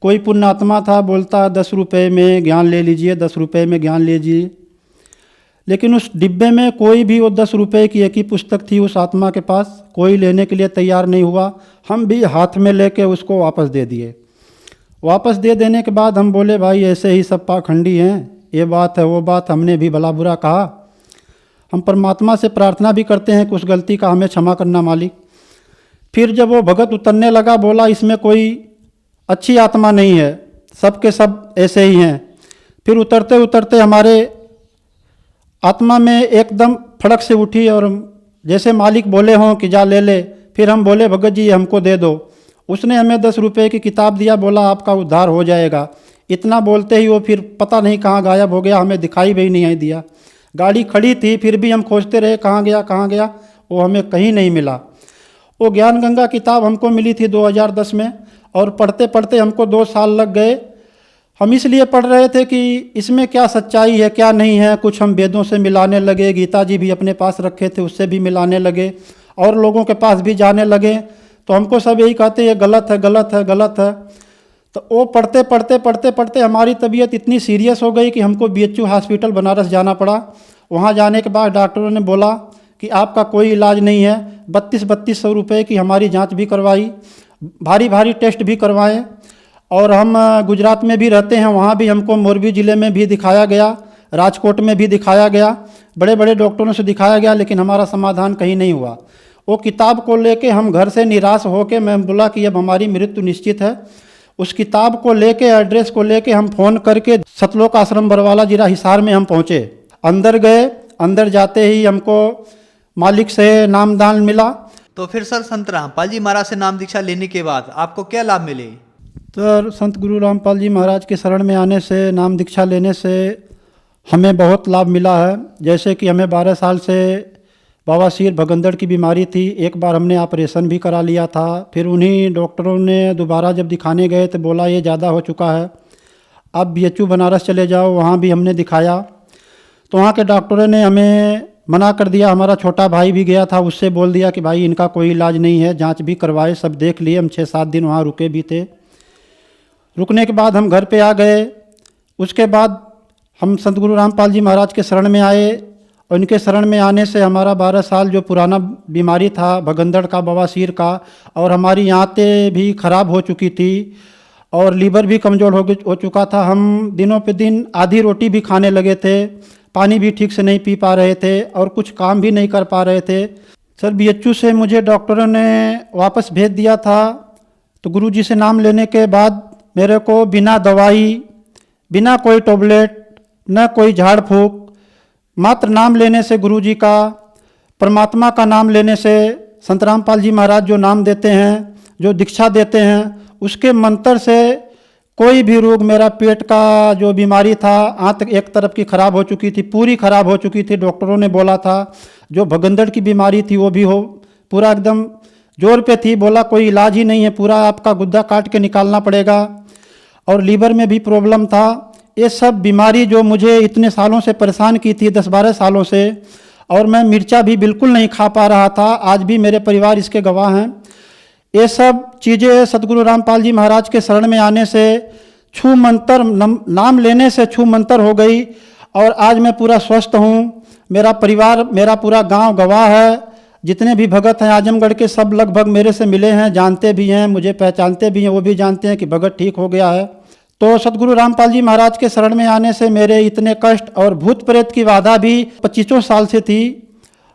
कोई पुण्यात्मा था, बोलता 10 रुपये में ज्ञान ले लीजिए, 10 रुपये में ज्ञान लीजिए। लेकिन उस डिब्बे में कोई भी वो 10 रुपये की एक ही पुस्तक थी उस आत्मा के पास। कोई लेने के लिए तैयार नहीं हुआ। हम भी हाथ में लेके उसको वापस दे दिए। वापस दे देने के बाद हम बोले, भाई ऐसे ही सब पाखंडी हैं, ये बात है वो बात, हमने भी भला बुरा कहा। हम परमात्मा से प्रार्थना भी करते हैं कि उस गलती का हमें क्षमा करना मालिक। फिर जब वो भगत उतरने लगा, बोला इसमें कोई अच्छी आत्मा नहीं है, सब के सब ऐसे ही हैं। फिर उतरते उतरते हमारे आत्मा में एकदम फड़क से उठी और जैसे मालिक बोले हों कि जा ले ले। फिर हम बोले, भगत जी हमको दे दो। उसने हमें 10 रुपये की किताब दिया, बोला आपका उद्धार हो जाएगा। इतना बोलते ही वो फिर पता नहीं कहाँ गायब हो गया, हमें दिखाई भी नहीं दिया। गाड़ी खड़ी थी, फिर भी हम खोजते रहे कहाँ गया, वो हमें कहीं नहीं मिला। वो ज्ञान गंगा किताब हमको मिली थी 2010 में और पढ़ते पढ़ते हमको 2 साल लग गए। हम इसलिए पढ़ रहे थे कि इसमें क्या सच्चाई है क्या नहीं है। कुछ हम वेदों से मिलाने लगे, गीता जी भी अपने पास रखे थे उससे भी मिलाने लगे और लोगों के पास भी जाने लगे। तो हमको सब यही कहते ये गलत है गलत है गलत है। तो वो पढ़ते पढ़ते हमारी तबीयत इतनी सीरियस हो गई कि हमको BHU हॉस्पिटल बनारस जाना पड़ा। वहाँ जाने के बाद डॉक्टरों ने बोला कि आपका कोई इलाज नहीं है। 3200 रुपये की हमारी जांच भी करवाई, भारी टेस्ट भी करवाए। और हम गुजरात में भी रहते हैं, वहाँ भी हमको मोरबी ज़िले में भी दिखाया गया, राजकोट में भी दिखाया गया, बड़े बड़े डॉक्टरों से दिखाया गया, लेकिन हमारा समाधान कहीं नहीं हुआ। वो किताब को लेके हम घर से निराश होके मैं बोला कि अब हमारी मृत्यु निश्चित है। उस किताब को लेके, एड्रेस को लेके हम फ़ोन करके सतलोक आश्रम बरवाला जिला हिसार में हम पहुँचे। अंदर गए, अंदर जाते ही हमको मालिक से नामदान मिला। तो फिर सर संत रामपाल जी महाराज से नाम दीक्षा लेने के बाद आपको क्या लाभ मिले? तो संत गुरु रामपाल जी महाराज के शरण में आने से, नाम दीक्षा लेने से हमें बहुत लाभ मिला है। जैसे कि हमें 12 साल से बवासीर भगंदड़ की बीमारी थी। एक बार हमने ऑपरेशन भी करा लिया था। फिर उन्हीं डॉक्टरों ने दोबारा जब दिखाने गए तो बोला ये ज़्यादा हो चुका है, अब BHU बनारस चले जाओ। वहाँ भी हमने दिखाया तो वहाँ के डॉक्टरों ने हमें मना कर दिया। हमारा छोटा भाई भी गया था, उससे बोल दिया कि भाई इनका कोई इलाज नहीं है, जांच भी करवाए, सब देख लिए। हम 6-7 दिन वहाँ रुके भी थे। रुकने के बाद हम घर पे आ गए। उसके बाद हम संत गुरु रामपाल जी महाराज के शरण में आए। उनके शरण में आने से हमारा 12 साल जो पुराना बीमारी था भगंदड़ का, बवासीर का, और हमारी आंतें भी खराब हो चुकी थी और लीवर भी कमज़ोर हो चुका था। हम दिनों पे दिन आधी रोटी भी खाने लगे थे, पानी भी ठीक से नहीं पी पा रहे थे और कुछ काम भी नहीं कर पा रहे थे। सर, BHU से मुझे डॉक्टरों ने वापस भेज दिया था। तो गुरुजी से नाम लेने के बाद मेरे को बिना दवाई, बिना कोई टैबलेट, न कोई झाड़ फूक, मात्र नाम लेने से, गुरुजी का, परमात्मा का नाम लेने से, संत रामपाल जी महाराज जो नाम देते हैं, जो दीक्षा देते हैं, उसके मंत्र से कोई भी रोग, मेरा पेट का जो बीमारी था, आंत एक तरफ की खराब हो चुकी थी, पूरी खराब हो चुकी थी। डॉक्टरों ने बोला था जो भगंदड़ की बीमारी थी वो भी हो पूरा एकदम जोर पे थी। बोला कोई इलाज ही नहीं है, पूरा आपका गुद्दा काट के निकालना पड़ेगा। और लीवर में भी प्रॉब्लम था। ये सब बीमारी जो मुझे इतने सालों से परेशान की थी, 10-12 सालों से, और मैं मिर्चा भी बिल्कुल नहीं खा पा रहा था। आज भी मेरे परिवार इसके गवाह हैं। ये सब चीज़ें सतगुरु रामपाल जी महाराज के शरण में आने से, छू मंतर, नाम लेने से छू मंतर हो गई और आज मैं पूरा स्वस्थ हूँ। मेरा परिवार, मेरा पूरा गांव गवाह है। जितने भी भगत हैं आजमगढ़ के, सब लगभग मेरे से मिले हैं, जानते भी हैं, मुझे पहचानते भी हैं, वो भी जानते हैं कि भगत ठीक हो गया है। तो सतगुरु रामपाल जी महाराज के शरण में आने से मेरे इतने कष्ट और भूत प्रेत की बाधा भी 25 साल से थी,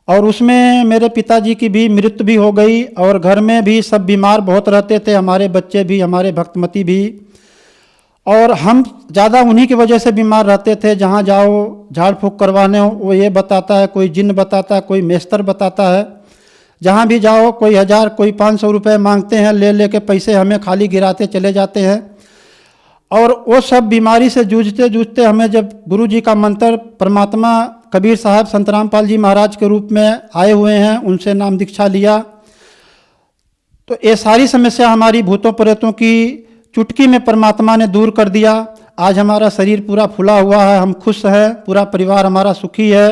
और उसमें मेरे पिताजी की भी मृत्यु भी हो गई, और घर में भी सब बीमार बहुत रहते थे, हमारे बच्चे भी, हमारे भक्तमती भी, और हम ज़्यादा उन्हीं की वजह से बीमार रहते थे। जहाँ जाओ झाड़ फूँक करवाने हो वो ये बताता है, कोई जिन्न बताता है, कोई मेस्तर बताता है। जहाँ भी जाओ कोई 1000 कोई 500 रुपये मांगते हैं, ले लेके पैसे हमें खाली गिराते चले जाते हैं। और वो सब बीमारी से जूझते जूझते हमें जब गुरु जी का मंत्र परमात्मा कबीर साहब संत रामपाल जी महाराज के रूप में आए हुए हैं, उनसे नाम दीक्षा लिया, तो ये सारी समस्या हमारी भूतों प्रेतों की चुटकी में परमात्मा ने दूर कर दिया। आज हमारा शरीर पूरा फुला हुआ है, हम खुश हैं, पूरा परिवार हमारा सुखी है,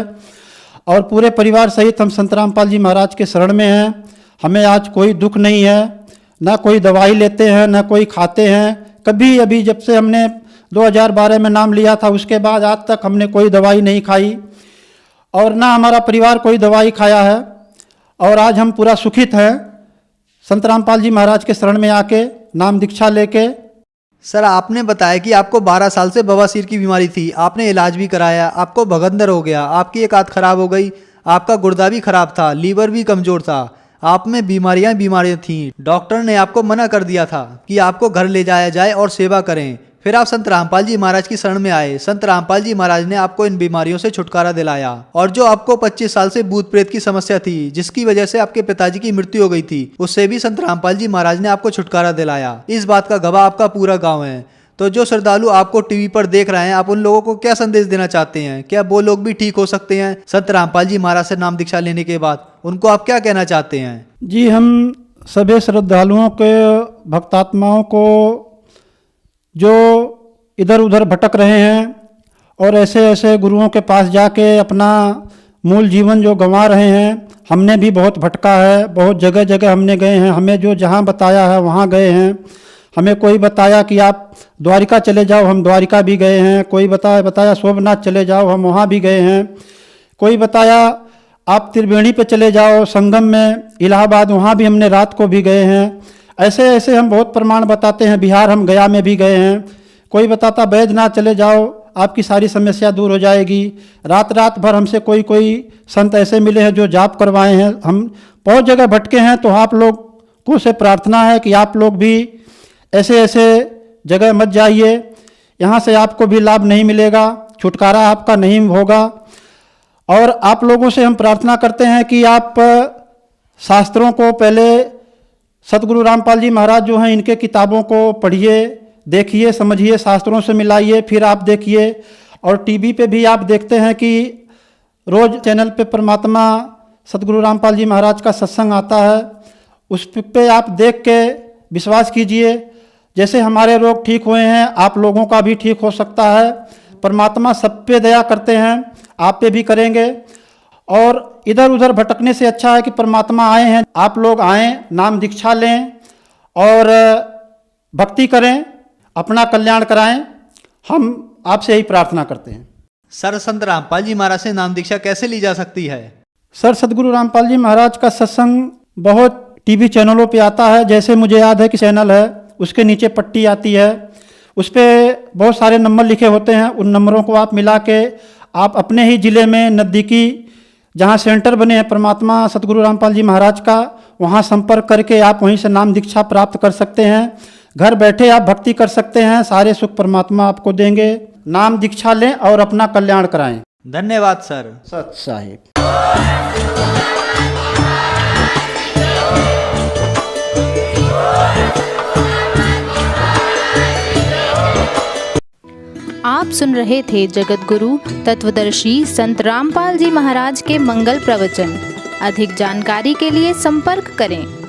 और पूरे परिवार सहित हम संत रामपाल जी महाराज के शरण में हैं। हमें आज कोई दुख नहीं है, ना कोई दवाई लेते हैं, ना कोई खाते हैं। कभी अभी जब से हमने 2012 में नाम लिया था उसके बाद आज तक हमने कोई दवाई नहीं खाई, और ना हमारा परिवार कोई दवाई खाया है, और आज हम पूरा सुखित हैं संत रामपाल जी महाराज के शरण में आके नाम दीक्षा लेके। सर, आपने बताया कि आपको 12 साल से बवासीर की बीमारी थी, आपने इलाज भी कराया, आपको भगंदर हो गया, आपकी एक आंत खराब हो गई, आपका गुर्दा भी खराब था, लीवर भी कमजोर था, आप में बीमारियां थीं। डॉक्टर ने आपको मना कर दिया था कि आपको घर ले जाया जाए और सेवा करें। फिर आप संत रामपाल जी महाराज की शरण में आए। संत रामपाल जी महाराज ने आपको इन बीमारियों से छुटकारा दिलाया, और जो आपको 25 साल से भूत प्रेत की समस्या थी, जिसकी वजह से आपके पिताजी की मृत्यु हो गई थी, उससे भी संत रामपाल जी महाराज ने आपको छुटकारा दिलाया। इस बात का गवाह आपका पूरा गाँव है। तो जो श्रद्धालु आपको टीवी पर देख रहे हैं, आप उन लोगों को क्या संदेश देना चाहते हैं? क्या वो लोग भी ठीक हो सकते हैं संत रामपाल जी महाराज से नाम दीक्षा लेने के बाद? उनको आप क्या कहना चाहते हैं? जी, हम सभी श्रद्धालुओं के, भक्तात्माओं को जो इधर उधर भटक रहे हैं और ऐसे ऐसे गुरुओं के पास जाके अपना मूल जीवन जो गंवा रहे हैं, हमने भी बहुत भटका है, बहुत जगह जगह हमने गए हैं, हमें जो जहाँ बताया है वहाँ गए हैं। हमें कोई बताया कि आप द्वारिका चले जाओ, हम द्वारिका भी गए हैं। कोई बताया सोमनाथ चले जाओ, हम वहाँ भी गए हैं। कोई बताया आप त्रिवेणी पे चले जाओ, संगम में इलाहाबाद, वहाँ भी हमने रात को भी गए हैं। ऐसे ऐसे हम बहुत प्रमाण बताते हैं। बिहार हम गया में भी गए हैं। कोई बताता बैजनाथ चले जाओ, आपकी सारी समस्या दूर हो जाएगी। रात रात भर हमसे कोई संत ऐसे मिले हैं जो जाप करवाए हैं। हम बहुत जगह भटके हैं, तो आप लोग को से प्रार्थना है कि आप लोग भी ऐसे ऐसे जगह मत जाइए, यहाँ से आपको भी लाभ नहीं मिलेगा, छुटकारा आपका नहीं होगा। और आप लोगों से हम प्रार्थना करते हैं कि आप शास्त्रों को पहले, सतगुरु रामपाल जी महाराज जो हैं इनके किताबों को पढ़िए, देखिए, समझिए, शास्त्रों से मिलाइए, फिर आप देखिए। और टीवी पे भी आप देखते हैं कि रोज़ चैनल पे परमात्मा सतगुरु रामपाल जी महाराज का सत्संग आता है, उस पे आप देख के विश्वास कीजिए। जैसे हमारे रोग ठीक हुए हैं, आप लोगों का भी ठीक हो सकता है। परमात्मा सब पे दया करते हैं, आप पे भी करेंगे। और इधर उधर भटकने से अच्छा है कि परमात्मा आए हैं, आप लोग आएँ, नाम दीक्षा लें और भक्ति करें, अपना कल्याण कराएं। हम आपसे यही प्रार्थना करते हैं। सर, संत रामपाल जी महाराज से नाम दीक्षा कैसे ली जा सकती है? सर, सतगुरु रामपाल जी महाराज का सत्संग बहुत टीवी चैनलों पे आता है। जैसे मुझे याद है कि चैनल है, उसके नीचे पट्टी आती है, उस पर बहुत सारे नंबर लिखे होते हैं। उन नंबरों को आप मिला के आप अपने ही ज़िले में नज़दीकी जहाँ सेंटर बने हैं परमात्मा सतगुरु रामपाल जी महाराज का, वहाँ संपर्क करके आप वहीं से नाम दीक्षा प्राप्त कर सकते हैं। घर बैठे आप भक्ति कर सकते हैं, सारे सुख परमात्मा आपको देंगे। नाम दीक्षा लें और अपना कल्याण कराएं। धन्यवाद सर। सत साहिब। आप सुन रहे थे जगत गुरु तत्वदर्शी संत रामपाल जी महाराज के मंगल प्रवचन। अधिक जानकारी के लिए संपर्क करें।